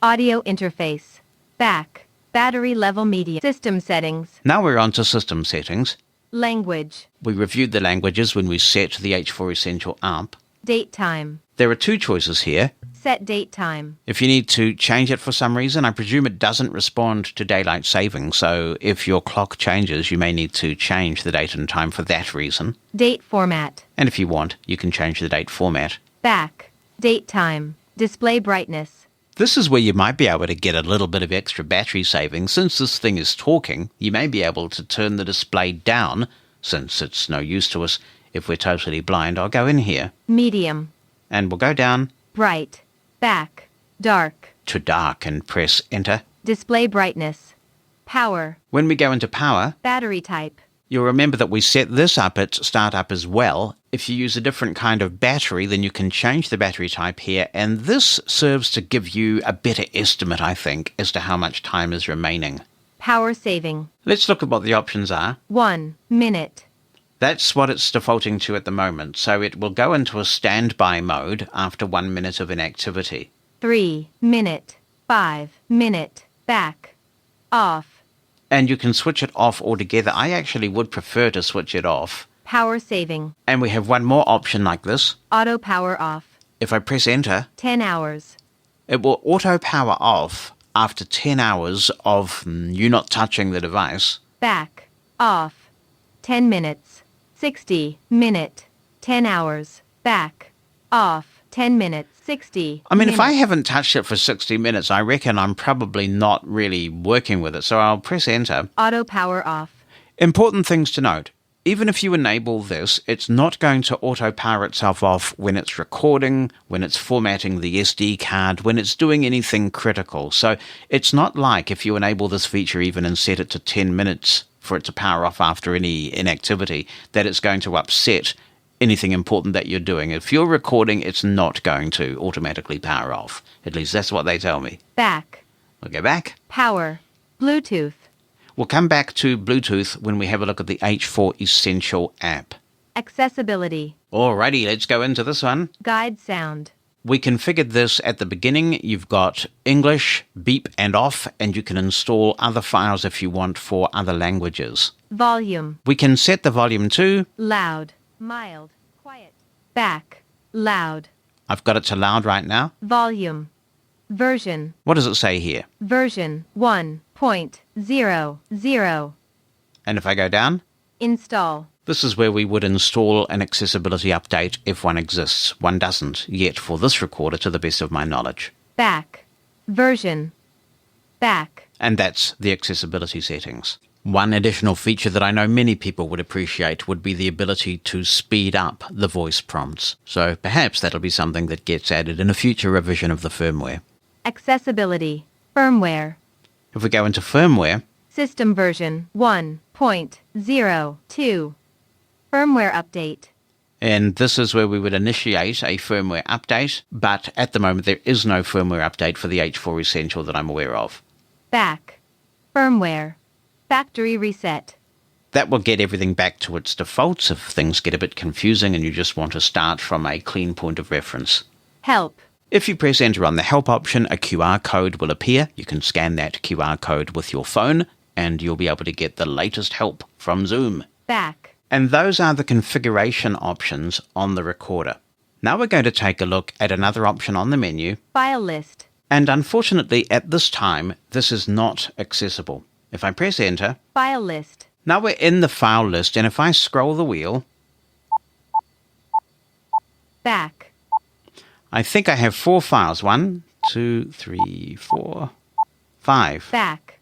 Speaker 4: Audio interface. Back. Battery level media. System settings.
Speaker 2: Now we're on to system settings.
Speaker 4: Language.
Speaker 2: We reviewed the languages when we set the H4Essential up.
Speaker 4: Date time.
Speaker 2: There are two choices here.
Speaker 4: Set date time.
Speaker 2: If you need to change it for some reason, I presume it doesn't respond to daylight saving, so if your clock changes, you may need to change the date and time for that reason.
Speaker 4: Date format.
Speaker 2: And if you want, you can change the date format.
Speaker 4: Back. Date time. Display brightness.
Speaker 2: This is where you might be able to get a little bit of extra battery saving. Since this thing is talking, you may be able to turn the display down, since it's no use to us if we're totally blind. I'll go in here.
Speaker 4: Medium.
Speaker 2: And we'll go down.
Speaker 4: Bright. Back. Dark.
Speaker 2: To dark and press enter.
Speaker 4: Display brightness. Power.
Speaker 2: When we go into power,
Speaker 4: Battery type.
Speaker 2: you'll remember that we set this up at startup as well. If you use a different kind of battery, then you can change the battery type here, and this serves to give you a better estimate, I think, as to how much time is remaining.
Speaker 4: Power saving.
Speaker 2: Let's look at what the options are.
Speaker 4: 1 minute.
Speaker 2: That's what it's defaulting to at the moment, so it will go into a standby mode after 1 minute of inactivity.
Speaker 4: 3 minute. 5 minute. Back. Off.
Speaker 2: And you can switch it off altogether. I actually would prefer to switch it off.
Speaker 4: Power saving.
Speaker 2: And we have one more option like this.
Speaker 4: Auto power off.
Speaker 2: If I press enter,
Speaker 4: 10 hours.
Speaker 2: it will auto power off after 10 hours of you not touching the device.
Speaker 4: Back. Off. 10 minutes. 60 minute. 10 hours. Back. Off. 10 minutes. 60
Speaker 2: I mean, if I
Speaker 4: minutes.
Speaker 2: haven't touched it for 60 minutes, I reckon I'm probably not really working with it. So I'll press enter.
Speaker 4: Auto power off.
Speaker 2: Important things to note. Even if you enable this, it's not going to auto-power itself off when it's recording, when it's formatting the SD card, when it's doing anything critical. So it's not like if you enable this feature even and set it to 10 minutes for it to power off after any inactivity, that it's going to upset anything important that you're doing. If you're recording, it's not going to automatically power off. At least that's what they tell me.
Speaker 4: Back.
Speaker 2: We'll go back.
Speaker 4: Power. Bluetooth.
Speaker 2: We'll come back to Bluetooth when we have a look at the H4Essential app.
Speaker 4: Accessibility.
Speaker 2: Alrighty, let's go into this one.
Speaker 4: Guide sound.
Speaker 2: We configured this at the beginning. You've got English, beep and off, and you can install other files if you want for other languages.
Speaker 4: Volume.
Speaker 2: We can set the volume to,
Speaker 4: Loud. Mild. Quiet. Back. Loud.
Speaker 2: I've got it to loud right now.
Speaker 4: Volume. Version.
Speaker 2: What does it say here?
Speaker 4: Version 1.00.
Speaker 2: And if I go down,
Speaker 4: Install.
Speaker 2: this is where we would install an accessibility update if one exists. One doesn't yet for this recorder to the best of my knowledge.
Speaker 4: Back. Version. Back.
Speaker 2: And that's the accessibility settings. One additional feature that I know many people would appreciate would be the ability to speed up the voice prompts. So perhaps that'll be something that gets added in a future revision of the firmware.
Speaker 4: Accessibility. Firmware.
Speaker 2: If we go into firmware,
Speaker 4: System version 1.02. Firmware update.
Speaker 2: and this is where we would initiate a firmware update, but at the moment there is no firmware update for the H4 Essential that I'm aware of.
Speaker 4: Back. Firmware. Factory reset.
Speaker 2: That will get everything back to its defaults if things get a bit confusing and you just want to start from a clean point of reference.
Speaker 4: Help.
Speaker 2: If you press enter on the help option, a QR code will appear. You can scan that QR code with your phone and you'll be able to get the latest help from Zoom.
Speaker 4: Back.
Speaker 2: And those are the configuration options on the recorder. Now we're going to take a look at another option on the menu.
Speaker 4: File list.
Speaker 2: And unfortunately, at this time, this is not accessible. If I press enter,
Speaker 4: File list.
Speaker 2: now we're in the file list, and if I scroll the wheel,
Speaker 4: Back.
Speaker 2: I think I have 4 files. 1, 2, 3, 4, 5.
Speaker 4: Back.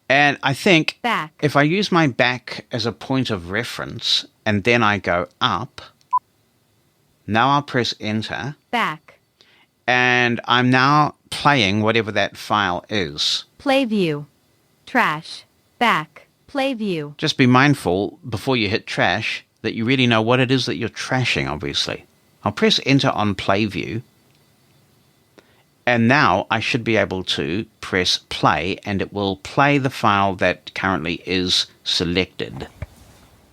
Speaker 2: And I think
Speaker 4: Back.
Speaker 2: if I use my back as a point of reference, and then I go up, now I'll press enter,
Speaker 4: Back.
Speaker 2: and I'm now playing whatever that file is.
Speaker 4: Play view. Trash. Back. Play view.
Speaker 2: Just be mindful before you hit trash that you really know what it is that you're trashing, obviously. I'll press enter on play view, and now I should be able to press play and it will play the file that currently is selected.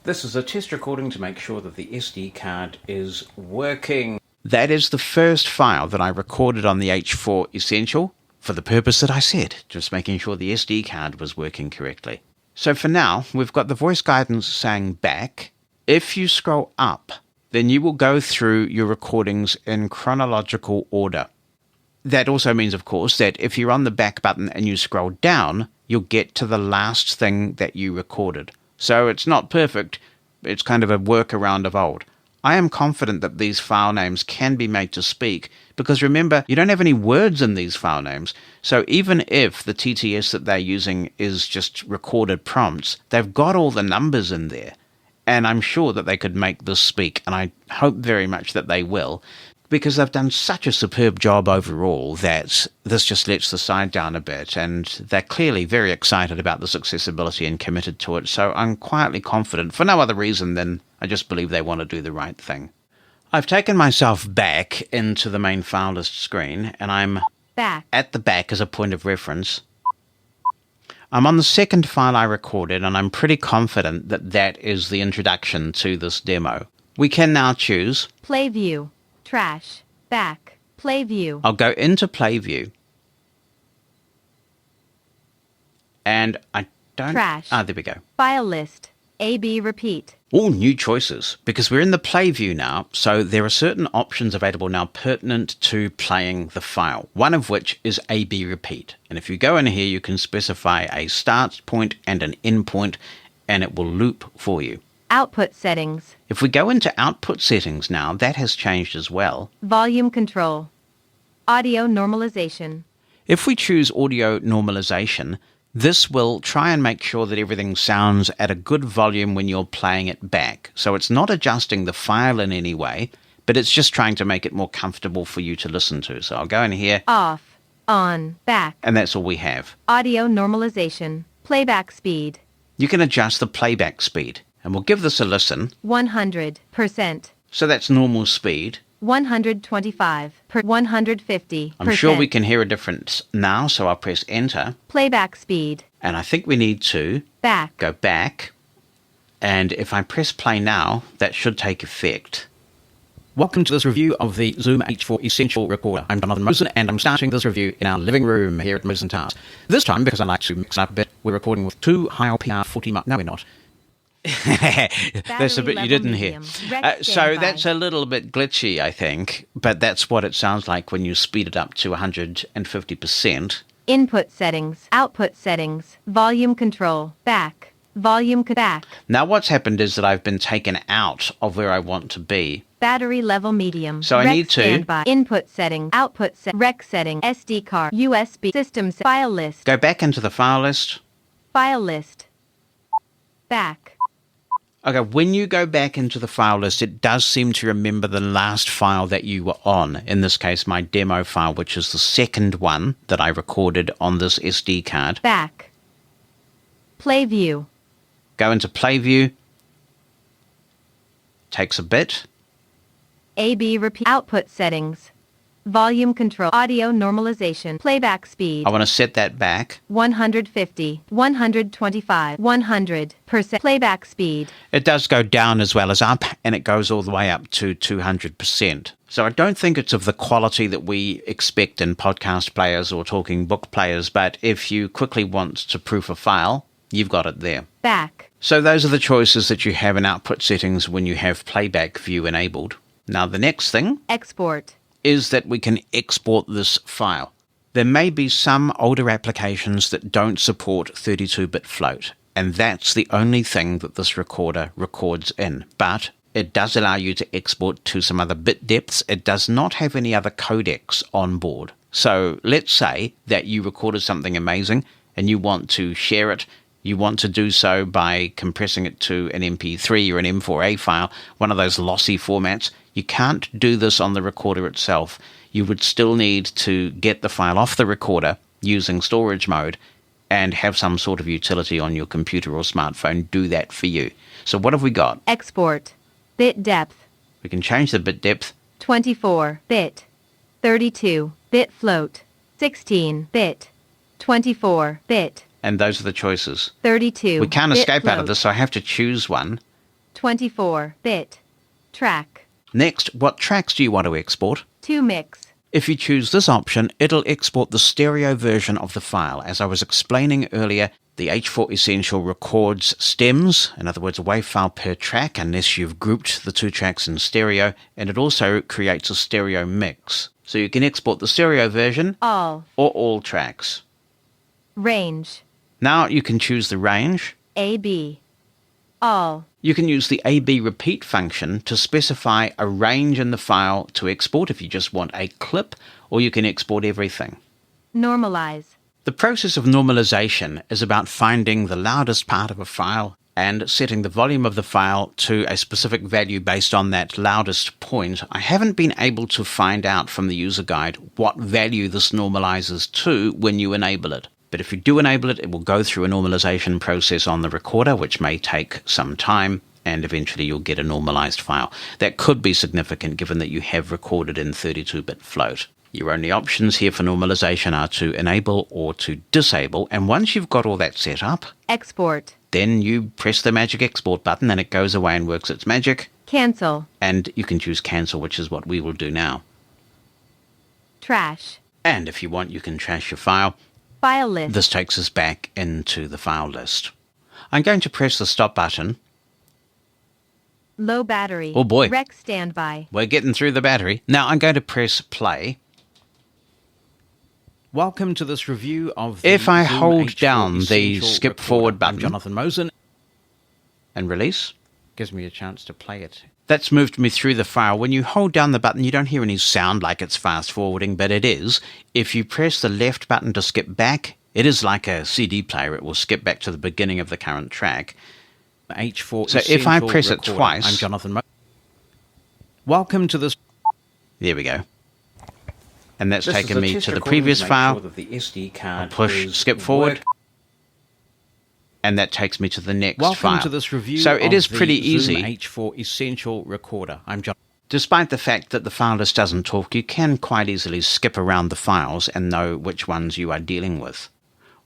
Speaker 2: This is a test recording to make sure that the SD card is working. That is the first file that I recorded on the H4 Essential for the purpose that I said, just making sure the SD card was working correctly. So for now, we've got the voice guidance saying back. If you scroll up, then you will go through your recordings in chronological order. That also means, of course, that if you're on the back button and you scroll down, you'll get to the last thing that you recorded. So it's not perfect, it's kind of a workaround of old. I am confident that these file names can be made to speak, because remember, you don't have any words in these file names, so even if the TTS that they're using is just recorded prompts, they've got all the numbers in there. And I'm sure that they could make this speak, and I hope very much that they will, because they've done such a superb job overall that this just lets the side down a bit, and they're clearly very excited about this accessibility and committed to it, so I'm quietly confident, for no other reason than I just believe they want to do the right thing. I've taken myself back into the main file list screen, and I'm
Speaker 4: Back.
Speaker 2: at the back as a point of reference. I'm on the second file I recorded, and I'm pretty confident that that is the introduction to this demo. We can now choose.
Speaker 4: Play view. Trash. Back. Play view.
Speaker 2: I'll go into play view. And I don't...
Speaker 4: Trash.
Speaker 2: Ah, there we go.
Speaker 4: File list. A-B repeat.
Speaker 2: All new choices, because we're in the play view now, so there are certain options available now pertinent to playing the file, one of which is A-B repeat. And if you go in here, you can specify a start point and an end point, and it will loop for you.
Speaker 4: Output settings.
Speaker 2: If we go into output settings now, that has changed as well.
Speaker 4: Volume control. Audio normalization.
Speaker 2: If we choose audio normalization, this will try and make sure that everything sounds at a good volume when you're playing it back. So it's not adjusting the file in any way, but it's just trying to make it more comfortable for you to listen to. So I'll go in here,
Speaker 4: Off. On. Back.
Speaker 2: and that's all we have.
Speaker 4: Audio normalization. Playback speed.
Speaker 2: You can adjust the playback speed, and we'll give this a listen.
Speaker 4: 100%.
Speaker 2: So that's normal speed.
Speaker 4: 125 per 150.
Speaker 2: I'm sure we can hear a difference now, so I'll press enter.
Speaker 4: Playback speed.
Speaker 2: And I think we need to
Speaker 4: Back.
Speaker 2: go back. And if I press play now, that should take effect. Welcome to this review of the Zoom H4Essential Recorder. I'm Jonathan Mosen, and I'm starting this review in our living room here at Mosen Towers. This time, because I like to mix it up a bit, we're recording with two high LPR 40 mic. No, we're not. That's a bit you didn't hear. So that's a little bit glitchy, I think, but that's what it sounds like when you speed it up to 150%.
Speaker 4: Input settings. Output settings. Volume control. Back. Volume back.
Speaker 2: Now what's happened is that I've been taken out of where I want to be.
Speaker 4: Battery level medium.
Speaker 2: So I need to
Speaker 4: standby. Input settings. Output rec setting. SD card. USB system file list.
Speaker 2: Go back into the file list.
Speaker 4: File list. Back.
Speaker 2: Okay, when you go back into the file list, it does seem to remember the last file that you were on. In this case, my demo file, which is the second one that I recorded on this SD card.
Speaker 4: Back. Play view.
Speaker 2: Go into play view. Takes a bit.
Speaker 4: AB repeat. Output settings. Volume control. Audio normalization. Playback speed.
Speaker 2: I want to set that back.
Speaker 4: 150. 125. 100%. Playback speed.
Speaker 2: It does go down as well as up, and it goes all the way up to 200%. So I don't think it's of the quality that we expect in podcast players or talking book players, but if you quickly want to proof a file, you've got it there.
Speaker 4: Back.
Speaker 2: So those are the choices that you have in output settings when you have playback view enabled. Now the next thing
Speaker 4: Export.
Speaker 2: is that we can export this file. There may be some older applications that don't support 32-bit float, and that's the only thing that this recorder records in. But it does allow you to export to some other bit depths. It does not have any other codecs on board. So let's say that you recorded something amazing and you want to share it. You want to do so by compressing it to an MP3 or an M4A file, one of those lossy formats. You can't do this on the recorder itself. You would still need to get the file off the recorder using storage mode and have some sort of utility on your computer or smartphone do that for you. So what have we got?
Speaker 4: Export. Bit depth.
Speaker 2: We can change the bit depth.
Speaker 4: 24-bit. 32-bit float. 16-bit. 24-bit.
Speaker 2: And those are the choices.
Speaker 4: 32.
Speaker 2: We can't escape
Speaker 4: float.
Speaker 2: out of this, so I have to choose one.
Speaker 4: 24-bit. Track.
Speaker 2: Next, what tracks do you want to export?
Speaker 4: 2 mix.
Speaker 2: If you choose this option, it'll export the stereo version of the file. As I was explaining earlier, the H4Essential records stems, in other words, a WAV file per track, unless you've grouped the two tracks in stereo, and it also creates a stereo mix. So you can export the stereo version
Speaker 4: All.
Speaker 2: or all tracks.
Speaker 4: Range.
Speaker 2: Now you can choose the range.
Speaker 4: AB. All.
Speaker 2: You can use the AB repeat function to specify a range in the file to export if you just want a clip, or you can export everything.
Speaker 4: Normalize.
Speaker 2: The process of normalization is about finding the loudest part of a file and setting the volume of the file to a specific value based on that loudest point. I haven't been able to find out from the user guide what value this normalizes to when you enable it. But if you do enable it, it will go through a normalization process on the recorder, which may take some time, and eventually you'll get a normalized file. That could be significant given that you have recorded in 32-bit float. Your only options here for normalization are to enable or to disable, and once you've got all that set up,
Speaker 4: Export.
Speaker 2: then you press the magic export button and it goes away and works its magic,
Speaker 4: Cancel.
Speaker 2: and you can choose cancel, which is what we will do now.
Speaker 4: Trash.
Speaker 2: And if you want, you can trash your file.
Speaker 4: File list.
Speaker 2: This takes us back into the file list. I'm going to press the stop button.
Speaker 4: Low battery.
Speaker 2: Oh boy.
Speaker 4: Rec standby.
Speaker 2: We're getting through the battery. Now I'm going to press play.
Speaker 6: Welcome to this review of the
Speaker 2: If I
Speaker 6: Zoom
Speaker 2: hold
Speaker 6: H4
Speaker 2: down the
Speaker 6: Essential
Speaker 2: skip
Speaker 6: Recorder.
Speaker 2: forward
Speaker 6: I'm
Speaker 2: button
Speaker 6: Jonathan Mosen.
Speaker 2: and release,
Speaker 6: Gives me a chance to play it.
Speaker 2: that's moved me through the file. When you hold down the button, you don't hear any sound like it's fast forwarding, but it is. If you press the left button to skip back, it is like a CD player. It will skip back to the beginning of the current track.
Speaker 6: H4
Speaker 2: So if I
Speaker 6: Essential
Speaker 2: press it
Speaker 6: Recorder.
Speaker 2: twice-
Speaker 6: I'm Jonathan Mosen. Welcome to this.
Speaker 2: There we go. And that's
Speaker 6: This is
Speaker 2: taken
Speaker 6: a
Speaker 2: me
Speaker 6: test
Speaker 2: to the
Speaker 6: recording
Speaker 2: previous
Speaker 6: to make
Speaker 2: file.
Speaker 6: sure that the SD card
Speaker 2: Push
Speaker 6: is
Speaker 2: skip forward.
Speaker 6: work-
Speaker 2: And that takes me to the next
Speaker 6: Welcome
Speaker 2: file.
Speaker 6: to this review
Speaker 2: So it
Speaker 6: of
Speaker 2: is
Speaker 6: the
Speaker 2: pretty
Speaker 6: Zoom
Speaker 2: easy.
Speaker 6: H4 Essential Recorder. I'm John.
Speaker 2: Despite the fact that the file list doesn't talk, you can quite easily skip around the files and know which ones you are dealing with.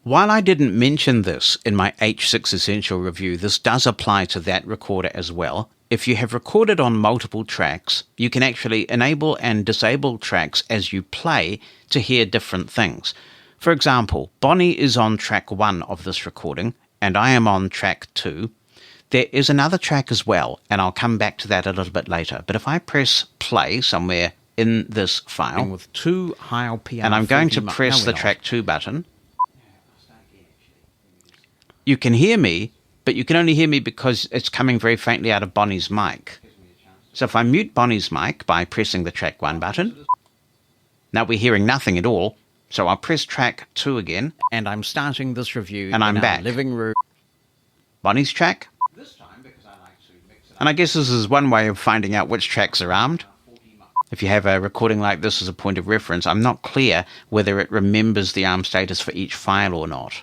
Speaker 2: While I didn't mention this in my H4Essential review, this does apply to that recorder as well. If you have recorded on multiple tracks, you can actually enable and disable tracks as you play to hear different things. For example, Bonnie is on track 1 of this recording, and I am on track 2. There is another track as well, and I'll come back to that a little bit later. But if I press play somewhere in this file,
Speaker 6: with 2 high LPR,
Speaker 2: and I'm going to
Speaker 6: 40
Speaker 2: press the track 2 button, you can hear me, but you can only hear me because it's coming very faintly out of Bonnie's mic. So if I mute Bonnie's mic by pressing the track 1 button, now we're hearing nothing at all. So I'll press track 2 again,
Speaker 6: and I'm starting this review
Speaker 2: and I'm
Speaker 6: in our
Speaker 2: back.
Speaker 6: living room.
Speaker 2: Bonnie's track. And I guess this is one way of finding out which tracks are armed. If you have a recording like this as a point of reference, I'm not clear whether it remembers the arm status for each file or not.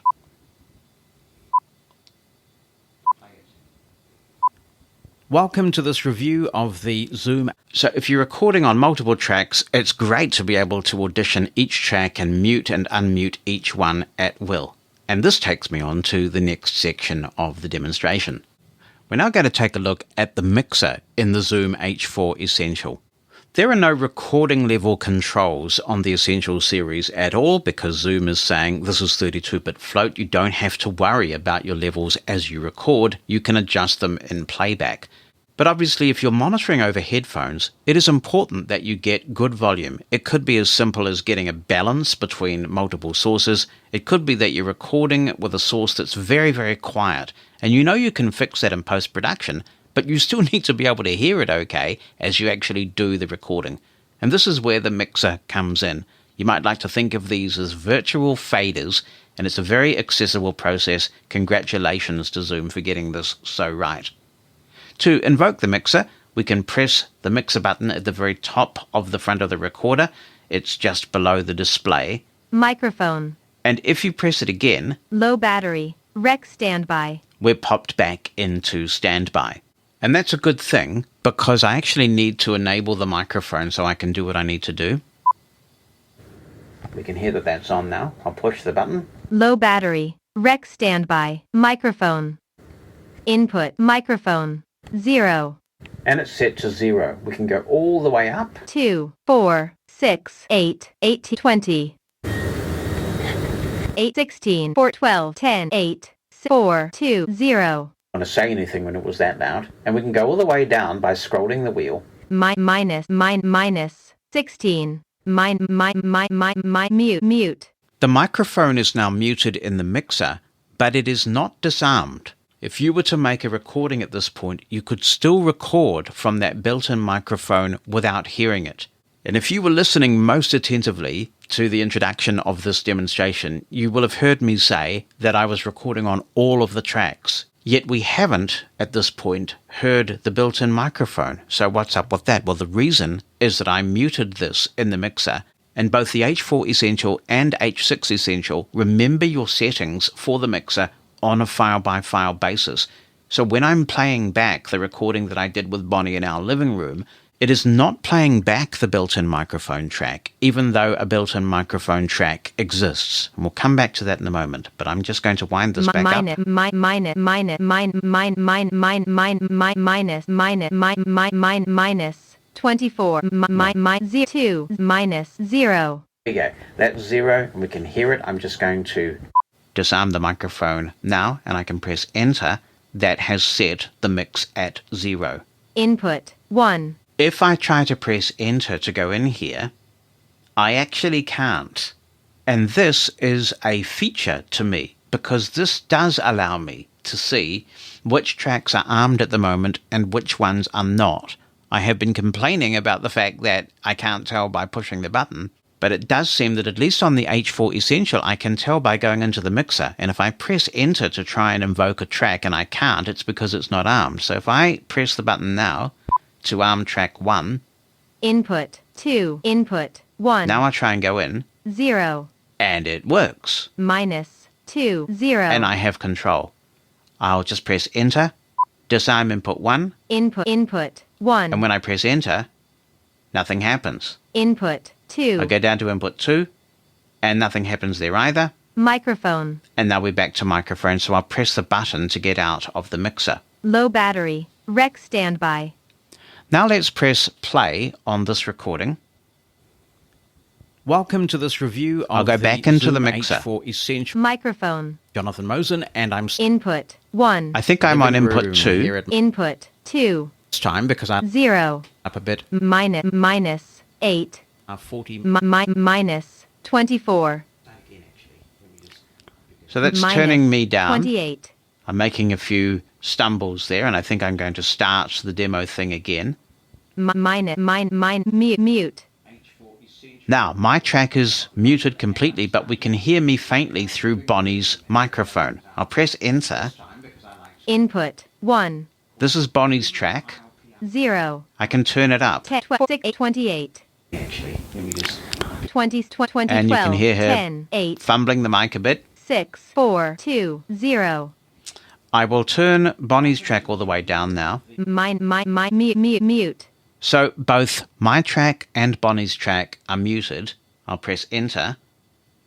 Speaker 6: Welcome to this review of the Zoom.
Speaker 2: So if you're recording on multiple tracks, it's great to be able to audition each track and mute and unmute each one at will. And this takes me on to the next section of the demonstration. We're now going to take a look at the mixer in the Zoom H4Essential. There are no recording level controls on the Essential series at all because Zoom is saying this is 32-bit float. You don't have to worry about your levels as you record. You can adjust them in playback. But obviously, if you're monitoring over headphones, it is important that you get good volume. It could be as simple as getting a balance between multiple sources. It could be that you're recording with a source that's very, very quiet, and you know you can fix that in post-production, but you still need to be able to hear it okay as you actually do the recording. And this is where the mixer comes in. You might like to think of these as virtual faders, and it's a very accessible process. Congratulations to Zoom for getting this so right. To invoke the mixer, we can press the mixer button at the very top of the front of the recorder. It's just below the display.
Speaker 4: Microphone.
Speaker 2: And if you press it again,
Speaker 4: Low battery. Rec standby.
Speaker 2: we're popped back into standby. And that's a good thing because I actually need to enable the microphone so I can do what I need to do. We can hear that that's on now. I'll push the button.
Speaker 4: Low battery. Rec standby. Microphone. Input. Microphone. 0.
Speaker 2: And it's set to 0. We can go all the way up.
Speaker 4: 2, 4, 6, 8, 18, 20. 8, 16, 4, 12, 10, 8, 4, 2, 0.
Speaker 2: I want to say anything when it was that loud. And we can go all the way down by scrolling the wheel.
Speaker 4: Minus 16. Mute.
Speaker 2: The microphone is now muted in the mixer, but it is not disarmed. If you were to make a recording at this point, you could still record from that built-in microphone without hearing it. And if you were listening most attentively to the introduction of this demonstration, you will have heard me say that I was recording on all of the tracks. Yet we haven't, at this point, heard the built-in microphone. So what's up with that? Well, the reason is that I muted this in the mixer, and both the H4Essential and H6Essential remember your settings for the mixer on a file-by-file basis. So when I'm playing back the recording that I did with Bonnie in our living room, it is not playing back the built-in microphone track, even though a built-in microphone track exists. And we'll come back to that in a moment, but I'm just going to wind this back up.
Speaker 4: Minus 24, 2, minus 0.
Speaker 2: There you go. That's 0, and we can hear it. I'm just going to disarm the microphone now, and I can press enter. That has set the mix at 0.
Speaker 4: Input 1.
Speaker 2: If I try to press enter to go in here, I actually can't. And this is a feature to me, because this does allow me to see which tracks are armed at the moment and which ones are not. I have been complaining about the fact that I can't tell by pushing the button, but it does seem that at least on the H4Essential I can tell by going into the mixer, and if I press enter to try and invoke a track and I can't, it's because it's not armed. So if I press the button now to arm track 1,
Speaker 4: Input 2. Input 1.
Speaker 2: now I try and go in,
Speaker 4: 0.
Speaker 2: and it works,
Speaker 4: Minus 2, 0.
Speaker 2: and I have control. I'll just press enter, disarm input 1,
Speaker 4: Input 1.
Speaker 2: and when I press enter, Nothing happens.
Speaker 4: Input 2.
Speaker 2: I go down to input 2, and nothing happens there either.
Speaker 4: Microphone.
Speaker 2: And now we're back to microphone, so I'll press the button to get out of the mixer.
Speaker 4: Low battery. Rec standby.
Speaker 2: Now let's press play on this recording.
Speaker 6: Welcome to this review of
Speaker 2: I'll go
Speaker 6: the
Speaker 2: back into
Speaker 6: Zoom
Speaker 2: the mixer.
Speaker 6: H4Essential.
Speaker 4: Microphone.
Speaker 6: Jonathan Mosen, and I'm
Speaker 4: Input 1.
Speaker 2: I think I'm on
Speaker 6: living
Speaker 2: input
Speaker 6: room
Speaker 2: 2.
Speaker 6: here at
Speaker 4: Input 2.
Speaker 6: this time because I'm
Speaker 4: 0.
Speaker 6: up a bit.
Speaker 4: Minus 8.
Speaker 6: 40.
Speaker 4: Minus 24.
Speaker 2: So that's
Speaker 4: Minus
Speaker 2: turning me down.
Speaker 4: 28.
Speaker 2: I'm making a few stumbles there, and I think I'm going to start the demo thing again.
Speaker 4: Mute.
Speaker 2: Now, my track is muted completely, but we can hear me faintly through Bonnie's microphone. I'll press enter.
Speaker 4: Input 1.
Speaker 2: This is Bonnie's track.
Speaker 4: 0.
Speaker 2: I can turn it up.
Speaker 4: 10, 28. 20, 20,
Speaker 2: And you can hear her
Speaker 4: 10, 8,
Speaker 2: fumbling the mic a bit.
Speaker 4: 6, 4, 2, 0.
Speaker 2: I will turn Bonnie's track all the way down now.
Speaker 4: Mute.
Speaker 2: So both my track and Bonnie's track are muted. I'll press enter.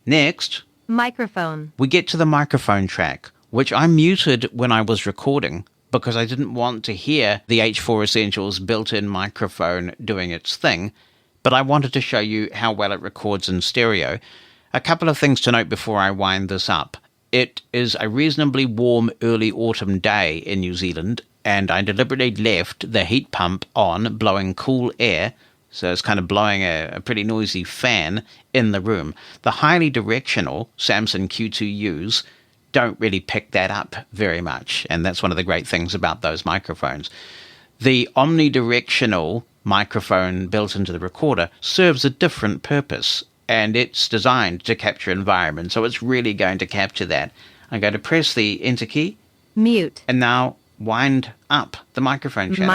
Speaker 2: Next,
Speaker 4: Microphone.
Speaker 2: we get to the microphone track, which I muted when I was recording because I didn't want to hear the H4 Essentials built-in microphone doing its thing, but I wanted to show you how well it records in stereo. A couple of things to note before I wind this up. It is a reasonably warm early autumn day in New Zealand, and I deliberately left the heat pump on, blowing cool air, so it's kind of blowing a pretty noisy fan in the room. The highly directional Samson Q2Us don't really pick that up very much, and that's one of the great things about those microphones. The omnidirectional microphone built into the recorder serves a different purpose, and it's designed to capture environment, so it's really going to capture that. I'm going to press the enter key,
Speaker 4: Mute.
Speaker 2: and now wind up the microphone channel.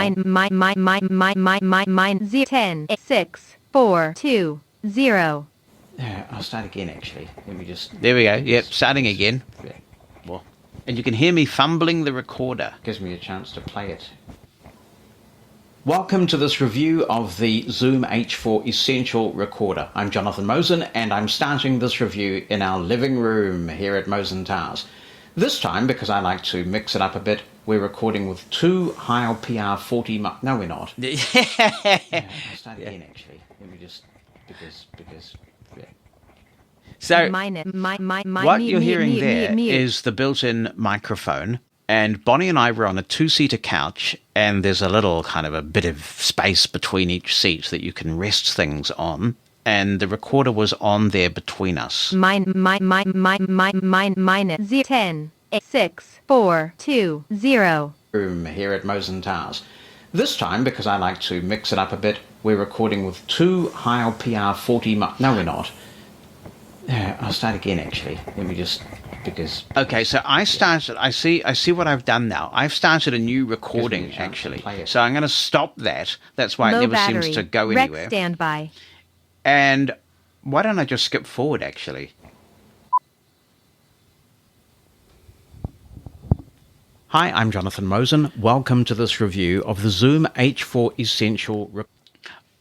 Speaker 4: 10, 6, 4, 2, 0.
Speaker 2: I'll start again, actually. Let me just... There we go. Yep, starting again. Well, and you can hear me fumbling the recorder. Gives me a chance to play it.
Speaker 6: Welcome to this review of the Zoom H4Essential Recorder. I'm Jonathan Mosen, and I'm starting this review in our living room here at Mosen Towers. This time, because I like to mix it up a bit, we're recording with two Heil PR40... No, we're not. I'll start again, actually. Let me just... Because... Yeah.
Speaker 2: So,
Speaker 4: What
Speaker 2: what you're hearing there is the built-in microphone, and Bonnie and I were on a two-seater couch, and there's a little kind of a bit of space between each seat that you can rest things on, and the recorder was on there between us.
Speaker 4: Minus 10, 6, 4, 2, 0.
Speaker 6: Room here at Mosen Towers. This time, because I like to mix it up a bit, we're recording with two Heil PR40... No, we're not. I'll start again, actually. Let me just... Because...
Speaker 2: Okay, so I see what I've done now. I've started a new recording, actually. So I'm going to stop that. That's why it
Speaker 4: Low
Speaker 2: never
Speaker 4: battery.
Speaker 2: seems to go
Speaker 4: Rec
Speaker 2: anywhere.
Speaker 4: standby.
Speaker 2: And why don't I just skip forward, actually?
Speaker 6: Hi, I'm Jonathan Mosen. Welcome to this review of the Zoom H4Essential Recorder.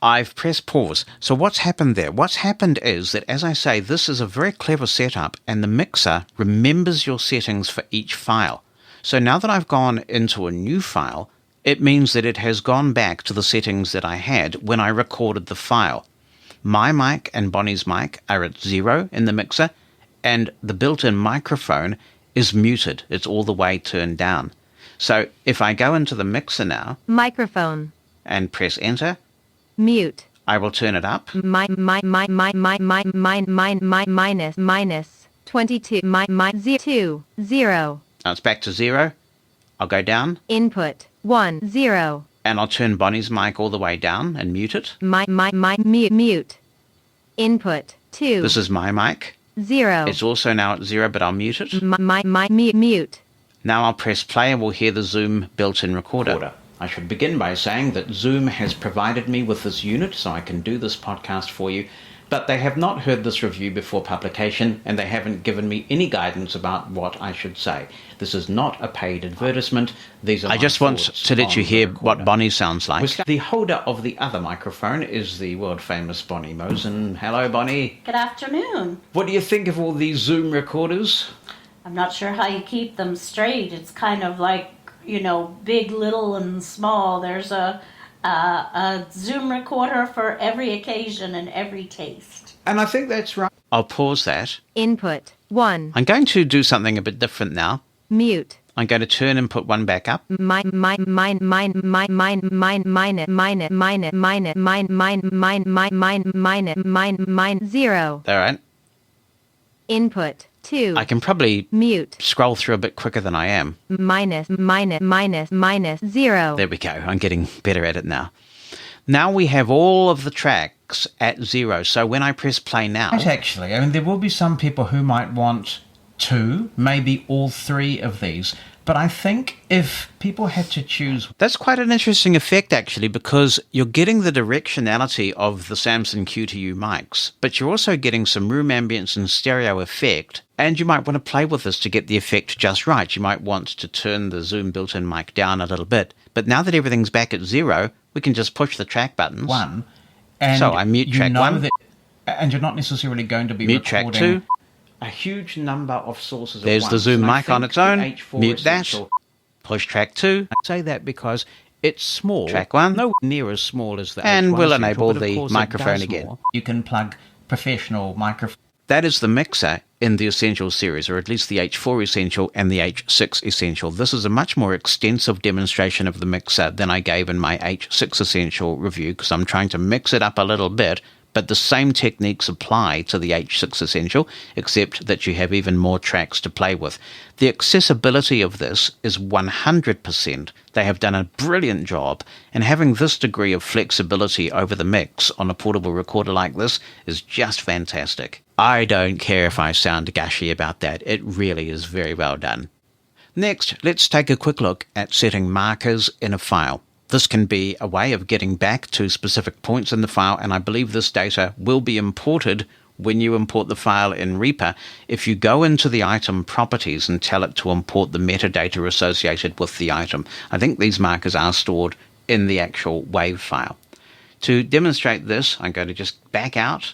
Speaker 2: I've pressed pause. So what's happened there? What's happened is that, as I say, this is a very clever setup, and the mixer remembers your settings for each file. So now that I've gone into a new file, it means that it has gone back to the settings that I had when I recorded the file. My mic and Bonnie's mic are at 0 in the mixer, and the built-in microphone is muted. It's all the way turned down. So if I go into the mixer now
Speaker 4: Microphone.
Speaker 2: and press enter,
Speaker 4: Mute.
Speaker 2: I will turn it up.
Speaker 4: Minus 22. 2, 0.
Speaker 2: Now it's back to 0. I'll go down,
Speaker 4: Input 1, 0.
Speaker 2: and I'll turn Bonnie's mic all the way down and mute it.
Speaker 4: Mute. Input 2,
Speaker 2: This is my mic.
Speaker 4: 0.
Speaker 2: It's also now at 0, but I'll mute it.
Speaker 4: Mute.
Speaker 2: Now I'll press play and we'll hear the Zoom built-in recorder.
Speaker 6: I should begin by saying that Zoom has provided me with this unit so I can do this podcast for you. But they have not heard this review before publication, and they haven't given me any guidance about what I should say. This is not a paid advertisement. These are
Speaker 2: I
Speaker 6: my
Speaker 2: just want
Speaker 6: thoughts
Speaker 2: to let you
Speaker 6: on the
Speaker 2: hear
Speaker 6: recorder.
Speaker 2: what Bonnie sounds like.
Speaker 6: The holder of the other microphone is the world-famous Bonnie Mosen. Hello, Bonnie.
Speaker 3: Good afternoon.
Speaker 6: What do you think of all these Zoom recorders?
Speaker 3: I'm not sure how you keep them straight. It's kind of like, big, little, and small. There's a Zoom recorder for every occasion and every taste.
Speaker 6: And I think that's right.
Speaker 2: I'll pause that.
Speaker 4: Input 1.
Speaker 2: I'm going to do something a bit different now.
Speaker 4: Mute.
Speaker 2: I'm going to turn and put one back up.
Speaker 4: Zero.
Speaker 2: All right.
Speaker 4: Input 2.
Speaker 2: I can probably
Speaker 4: Mute.
Speaker 2: scroll through a bit quicker than I am.
Speaker 4: Minus 0.
Speaker 2: There we go. I'm getting better at it now. Now we have all of the tracks at 0. So when I press play now...
Speaker 6: Actually, there will be some people who might want 2, maybe all 3 of these. But I think if people had to choose...
Speaker 2: That's quite an interesting effect, actually, because you're getting the directionality of the Samson Q2U mics, but you're also getting some room ambience and stereo effect, and you might want to play with this to get the effect just right. You might want to turn the Zoom built-in mic down a little bit. But now that everything's back at 0, we can just push the track buttons.
Speaker 6: 1. And
Speaker 2: so I mute track 1.
Speaker 6: And you're not necessarily going to be
Speaker 2: mute track 2.
Speaker 6: A huge number of sources at
Speaker 2: There's
Speaker 6: once.
Speaker 2: the Zoom
Speaker 6: And I
Speaker 2: mic on
Speaker 6: think
Speaker 2: its own.
Speaker 6: the H4
Speaker 2: Mute that.
Speaker 6: Essential-
Speaker 2: Push track 2.
Speaker 6: I say that because it's small.
Speaker 2: Track 1.
Speaker 6: Nowhere near as small as the
Speaker 2: And
Speaker 6: H1
Speaker 2: we'll
Speaker 6: Essential,
Speaker 2: enable
Speaker 6: but of
Speaker 2: the
Speaker 6: course it
Speaker 2: microphone
Speaker 6: does
Speaker 2: again.
Speaker 6: more. You can plug professional microphone.
Speaker 2: That is the mixer in the Essential series, or at least the H4 Essential and the H6 Essential. This is a much more extensive demonstration of the mixer than I gave in my H6 Essential review, because I'm trying to mix it up a little bit, but the same techniques apply to the H6 Essential, except that you have even more tracks to play with. The accessibility of this is 100%. They have done a brilliant job, and having this degree of flexibility over the mix on a portable recorder like this is just fantastic. I don't care if I sound gushy about that. It really is very well done. Next, let's take a quick look at setting markers in a file. This can be a way of getting back to specific points in the file, and I believe this data will be imported when you import the file in Reaper. If you go into the item properties and tell it to import the metadata associated with the item, I think these markers are stored in the actual WAV file. To demonstrate this, I'm going to just back out,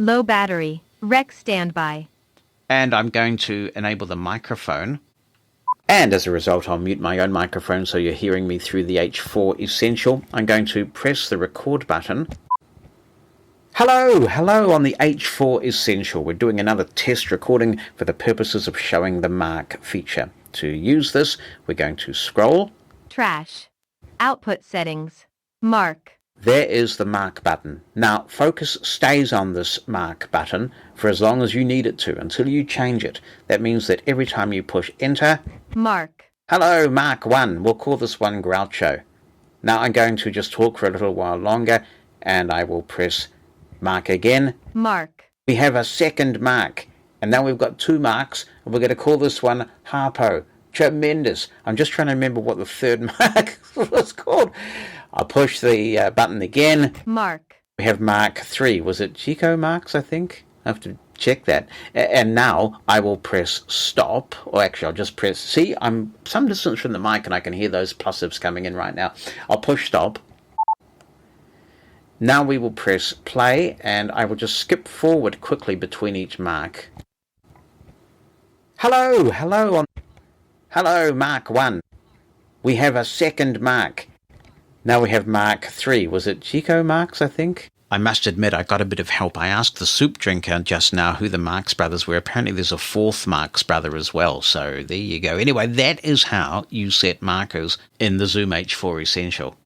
Speaker 4: Low battery. Rec standby.
Speaker 2: and I'm going to enable the microphone. And as a result, I'll mute my own microphone so you're hearing me through the H4 Essential. I'm going to press the record button. Hello on the H4 Essential. We're doing another test recording for the purposes of showing the mark feature. To use this, we're going to scroll.
Speaker 4: Trash. Output settings. Mark.
Speaker 2: There is the mark button. Now, focus stays on this mark button for as long as you need it to, until you change it. That means that every time you push enter,
Speaker 4: Mark.
Speaker 2: hello, Mark 1. We'll call this one Groucho. Now I'm going to just talk for a little while longer, and I will press Mark again.
Speaker 4: Mark.
Speaker 2: We have a second mark, and now we've got 2 marks, and we're going to call this one Harpo. Tremendous. I'm just trying to remember what the third mark was called. I'll push the button again.
Speaker 4: Mark.
Speaker 2: We have Mark 3. Was it Chico Marks, I think? I have to check that. And now I will press stop. Or actually, I'll just press... See, I'm some distance from the mic and I can hear those plosives coming in right now. I'll push stop. Now we will press play, and I will just skip forward quickly between each mark. Hello, Mark 1. We have a second mark. Now we have Mark 3. Was it Chico Marks, I think? I must admit, I got a bit of help. I asked the soup drinker just now who the Marx brothers were. Apparently there's a 4th Marx brother as well, so there you go. Anyway, that is how you set markers in the Zoom H4 Essential.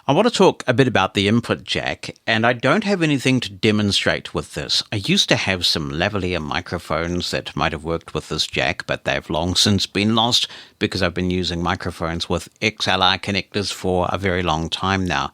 Speaker 2: I want to talk a bit about the input jack, and I don't have anything to demonstrate with this. I used to have some lavalier microphones that might have worked with this jack, but they've long since been lost because I've been using microphones with XLR connectors for a very long time now.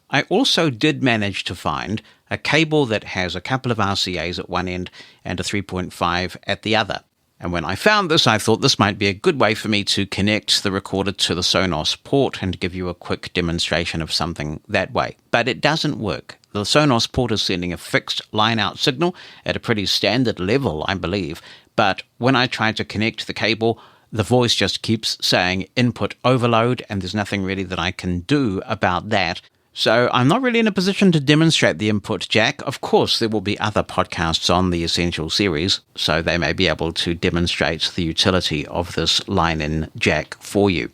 Speaker 2: I also did manage to find a cable that has a couple of RCAs at one end and a 3.5 at the other. And when I found this, I thought this might be a good way for me to connect the recorder to the Sonos port and give you a quick demonstration of something that way. But it doesn't work. The Sonos port is sending a fixed line-out signal at a pretty standard level, I believe. But when I try to connect the cable, the voice just keeps saying input overload, and there's nothing really that I can do about that. So I'm not really in a position to demonstrate the input jack. Of course, there will be other podcasts on the Essential series, so they may be able to demonstrate the utility of this line-in jack for you.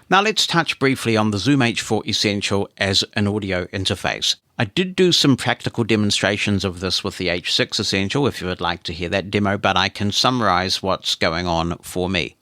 Speaker 2: Now let's touch briefly on the Zoom H4 Essential as an audio interface. I did do some practical demonstrations of this with the H6 Essential if you would like to hear that demo, but I can summarize what's going on for me.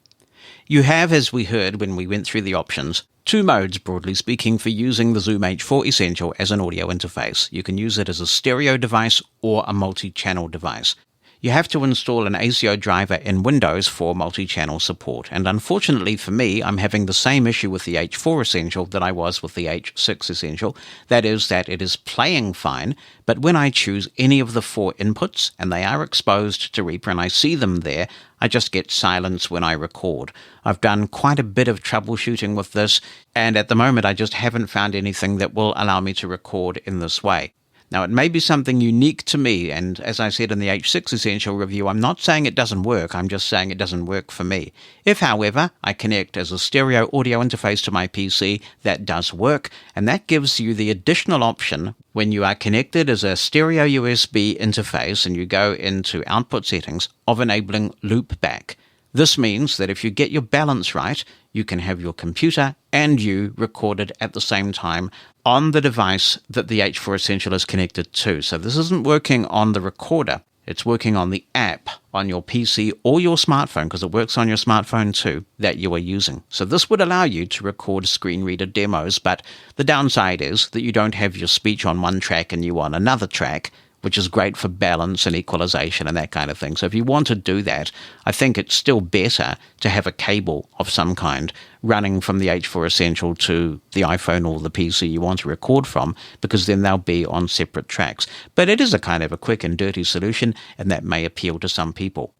Speaker 2: You have, as we heard when we went through the options, two modes, broadly speaking, for using the Zoom H4 Essential as an audio interface. You can use it as a stereo device or a multi-channel device. You have to install an ACO driver in Windows for multi-channel support, and unfortunately for me, I'm having the same issue with the H4 Essential that I was with the H6 Essential. That is that it is playing fine, but when I choose any of the four inputs, and they are exposed to Reaper and I see them there, I just get silence when I record. I've done quite a bit of troubleshooting with this, and at the moment I just haven't found anything that will allow me to record in this way. Now, it may be something unique to me, and as I said in the H6 Essential review, I'm not saying it doesn't work, I'm just saying it doesn't work for me. If, however, I connect as a stereo audio interface to my PC, that does work, and that gives you the additional option when you are connected as a stereo USB interface and you go into output settings of enabling loopback. This means that if you get your balance right, you can have your computer and you recorded at the same time on the device that the H4 Essential is connected to. So this isn't working on the recorder, it's working on the app on your PC or your smartphone, because it works on your smartphone too, that you are using. So this would allow you to record screen reader demos, but the downside is that you don't have your speech on one track and you on another track, which is great for balance and equalization and that kind of thing. So if you want to do that, I think it's still better to have a cable of some kind running from the H4 Essential to the iPhone or the PC you want to record from, because then they'll be on separate tracks. But it is a kind of a quick and dirty solution, and that may appeal to some people.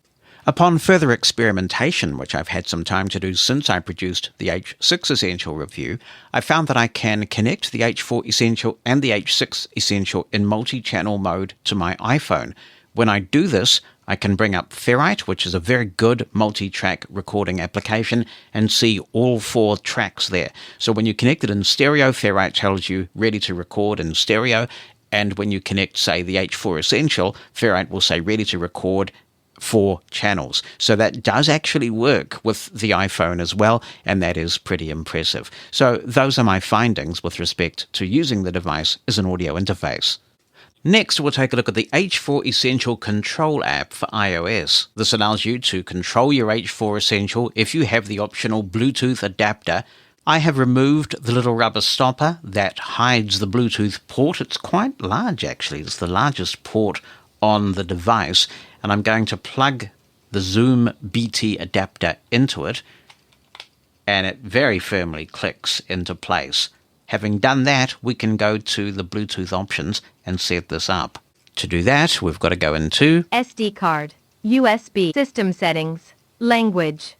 Speaker 2: Upon further experimentation, which I've had some time to do since I produced the H6 Essential review, I found that I can connect the H4 Essential and the H6 Essential in multi-channel mode to my iPhone. When I do this, I can bring up Ferrite, which is a very good multi-track recording application, and see all four tracks there. So when you connect it in stereo, Ferrite tells you ready to record in stereo, and when you connect, say, the H4 Essential, Ferrite will say ready to record 4 channels. So that does actually work with the iPhone as well, and that is pretty impressive. So those are my findings with respect to using the device as an audio interface. Next, we'll take a look at the H4 Essential Control app for iOS. This allows you to control your H4 Essential if you have the optional Bluetooth adapter. I have removed the little rubber stopper that hides the Bluetooth port. It's quite large, actually. It's the largest port on the device, and I'm going to plug the Zoom BT adapter into it, and it very firmly clicks into place. Having done that, we can go to the Bluetooth options and set this up. To do that, we've got to go into
Speaker 4: SD card, USB, system settings, language,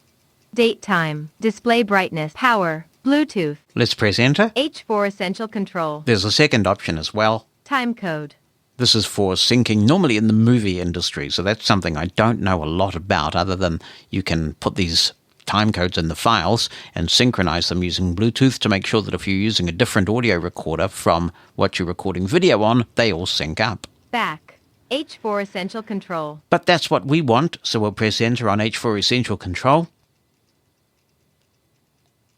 Speaker 4: date time, display brightness, power, Bluetooth.
Speaker 2: Let's press enter.
Speaker 4: H4 Essential Control.
Speaker 2: There's a second option as well.
Speaker 4: Time code.
Speaker 2: This is for syncing, normally in the movie industry, so that's something I don't know a lot about, other than you can put these time codes in the files and synchronize them using Bluetooth to make sure that if you're using a different audio recorder from what you're recording video on, they all sync up.
Speaker 4: Back. H4 Essential Control.
Speaker 2: But that's what we want, so we'll press enter on H4 Essential Control.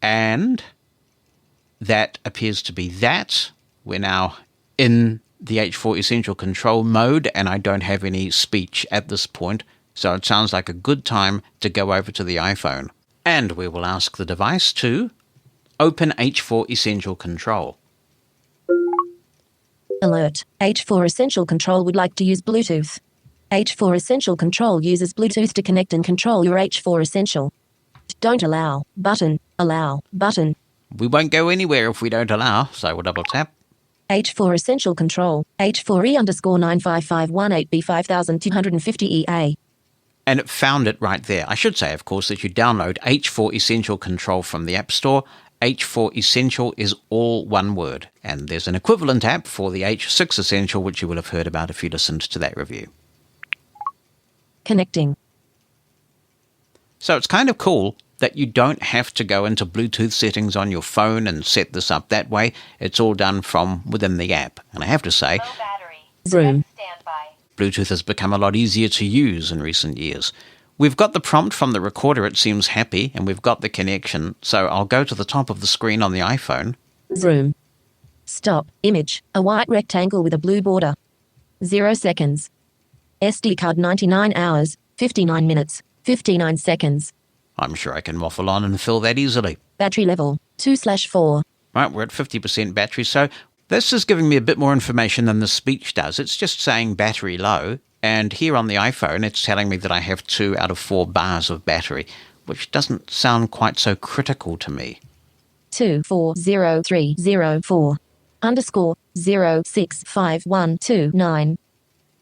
Speaker 2: And that appears to be that. We're now in the H4 Essential Control mode, and I don't have any speech at this point, so it sounds like a good time to go over to the iPhone. And we will ask the device to open H4 Essential Control.
Speaker 7: Alert. H4 Essential Control would like to use Bluetooth. H4 Essential Control uses Bluetooth to connect and control your H4 Essential. Don't allow. Button. Allow. Button.
Speaker 2: We won't go anywhere if we don't allow, so we'll double tap.
Speaker 7: H4 Essential Control. H4E_95518B5250EA.
Speaker 2: And it found it right there. I should say, of course, that you download H4 Essential Control from the App Store. H4 Essential is all one word. And there's an equivalent app for the H6 Essential, which you will have heard about if you listened to that review.
Speaker 7: Connecting.
Speaker 2: So it's kind of cool that you don't have to go into Bluetooth settings on your phone and set this up that way. It's all done from within the app. And I have to say,
Speaker 5: Low battery.
Speaker 7: Zoom.
Speaker 5: Standby.
Speaker 2: Bluetooth has become a lot easier to use in recent years. We've got the prompt from the recorder, it seems happy, and we've got the connection. So I'll go to the top of the screen on the iPhone.
Speaker 7: Zoom. Stop. Image. A white rectangle with a blue border. 0 seconds. SD card 99 hours, 59 minutes, 59 seconds.
Speaker 2: I'm sure I can waffle on and fill that easily.
Speaker 7: Battery level 2/4.
Speaker 2: Right, we're at 50% battery, so this is giving me a bit more information than the speech does. It's just saying battery low, and here on the iPhone it's telling me that I have 2 out of 4 bars of battery, which doesn't sound quite so critical to me.
Speaker 7: 240304 underscore 065129.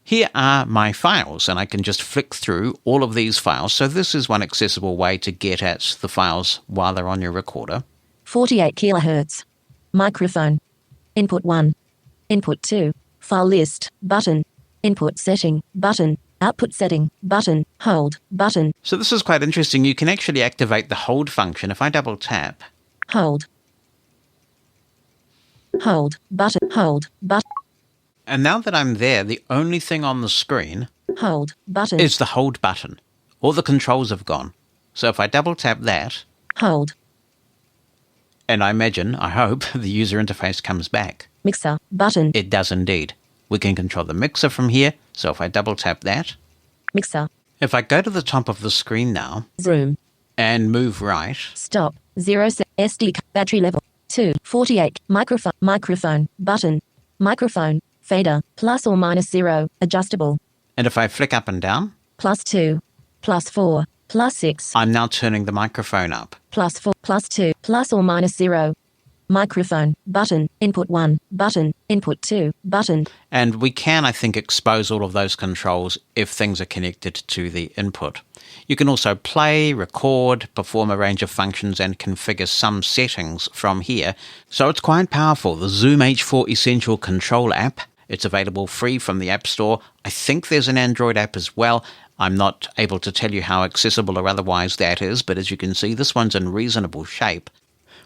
Speaker 2: Here are my files, and I can just flick through all of these files. So this is one accessible way to get at the files while they're on your recorder.
Speaker 7: 48 kilohertz. Microphone. Input 1. Input 2. File list. Button. Input setting. Button. Output setting. Button. Hold. Button.
Speaker 2: So this is quite interesting. You can actually activate the hold function. If I double tap,
Speaker 7: Hold. Hold. Button. Hold. Button.
Speaker 2: and now that I'm there, the only thing on the screen
Speaker 7: Hold. Button.
Speaker 2: is the hold button. All the controls have gone. So if I double tap that,
Speaker 7: Hold.
Speaker 2: and I imagine, I hope, the user interface comes back.
Speaker 7: Mixer. Button.
Speaker 2: It does indeed. We can control the mixer from here. So if I double tap that,
Speaker 7: Mixer.
Speaker 2: if I go to the top of the screen now
Speaker 7: Zoom.
Speaker 2: and move right,
Speaker 7: Stop. 0 SD battery level 2. 48 microphone. Microphone. Button. Microphone. Fader. Plus or minus 0. Adjustable.
Speaker 2: and if I flick up and down,
Speaker 7: +2. +4. +6.
Speaker 2: I'm now turning the microphone up.
Speaker 7: +4. +2. Plus or minus 0. Microphone. Button. Input 1. Button. Input 2. Button.
Speaker 2: And we can, I think, expose all of those controls if things are connected to the input. You can also play, record, perform a range of functions and configure some settings from here. So it's quite powerful. The Zoom H4 Essential Control app, it's available free from the App Store. I think there's an Android app as well. I'm not able to tell you how accessible or otherwise that is, but as you can see, this one's in reasonable shape.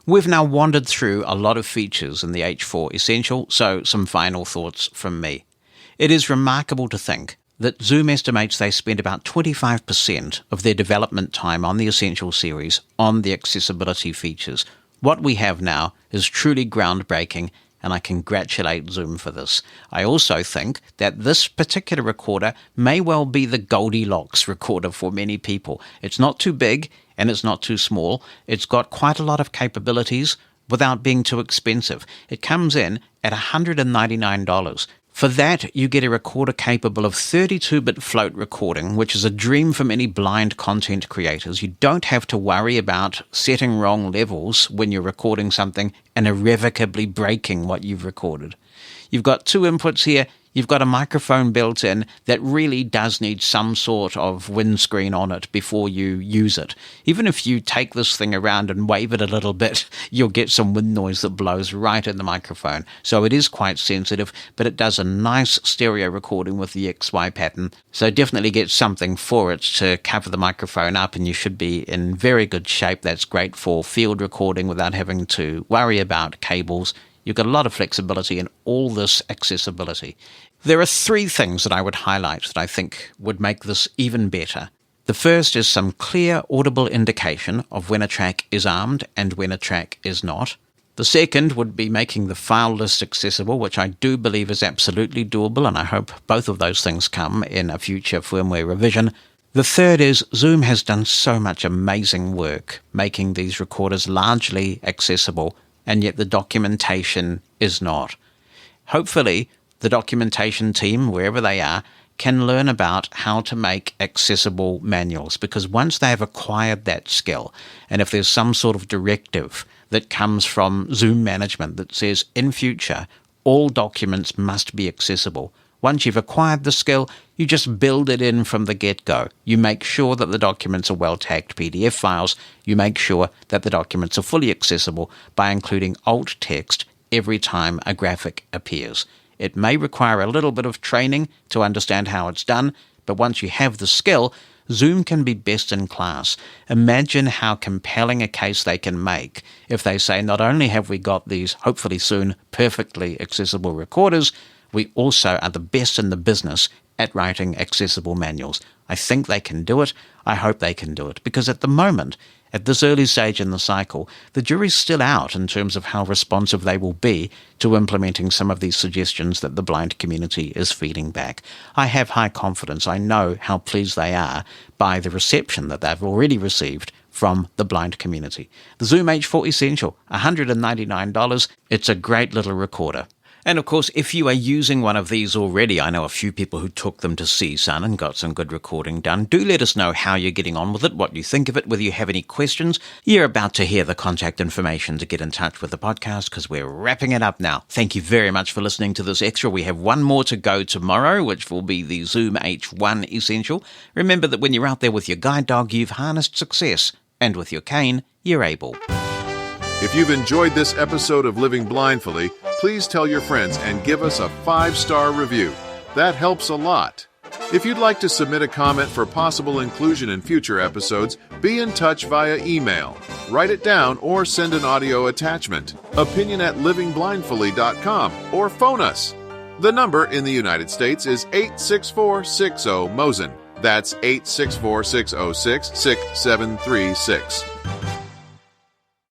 Speaker 2: We've now wandered through a lot of features in the H4 Essential, so some final thoughts from me. It is remarkable to think that Zoom estimates they spend about 25% of their development time on the Essential series on the accessibility features. What we have now is truly groundbreaking, and I congratulate Zoom for this. I also think that this particular recorder may well be the Goldilocks recorder for many people. It's not too big and it's not too small. It's got quite a lot of capabilities without being too expensive. It comes in at $199. For that, you get a recorder capable of 32-bit float recording, which is a dream for many blind content creators. You don't have to worry about setting wrong levels when you're recording something and irrevocably breaking what you've recorded. You've got 2 inputs here. You've got a microphone built in that really does need some sort of windscreen on it before you use it. Even if you take this thing around and wave it a little bit, you'll get some wind noise that blows right in the microphone. So it is quite sensitive, but it does a nice stereo recording with the XY pattern. So definitely get something for it to cover the microphone up, and you should be in very good shape. That's great for field recording without having to worry about cables. You've got a lot of flexibility in all this accessibility. There are 3 things that I would highlight that I think would make this even better. The first is some clear, audible indication of when a track is armed and when a track is not. The second would be making the file list accessible, which I do believe is absolutely doable, and I hope both of those things come in a future firmware revision. The third is Zoom has done so much amazing work making these recorders largely accessible, and yet the documentation is not. Hopefully, the documentation team, wherever they are, can learn about how to make accessible manuals, because once they have acquired that skill, and if there's some sort of directive that comes from Zoom management that says, in future, all documents must be accessible, Once you've acquired the skill, you just build it in from the get-go. You make sure that the documents are well-tagged PDF files. You make sure that the documents are fully accessible by including alt text every time a graphic appears. It may require a little bit of training to understand how it's done, but once you have the skill, Zoom can be best in class. Imagine how compelling a case they can make if they say, not only have we got these, hopefully soon, perfectly accessible recorders, we also are the best in the business at writing accessible manuals. I think they can do it. I hope they can do it. Because at the moment, at this early stage in the cycle, the jury's still out in terms of how responsive they will be to implementing some of these suggestions that the blind community is feeding back. I have high confidence. I know how pleased they are by the reception that they've already received from the blind community. The Zoom H4 Essential, $199. It's a great little recorder. And of course, if you are using one of these already, I know a few people who took them to CSUN and got some good recording done. Do let us know how you're getting on with it, what you think of it, whether you have any questions. You're about to hear the contact information to get in touch with the podcast because we're wrapping it up now. Thank you very much for listening to this extra. We have one more to go tomorrow, which will be the Zoom H1 Essential. Remember that when you're out there with your guide dog, you've harnessed success. And with your cane, you're able.
Speaker 1: If you've enjoyed this episode of Living Blindfully, please tell your friends and give us a 5-star review. That helps a lot. If you'd like to submit a comment for possible inclusion in future episodes, be in touch via email. Write it down or send an audio attachment. opinion@livingblindfully.com or phone us. The number in the United States is 86460 Mosen. That's 864-606-6736.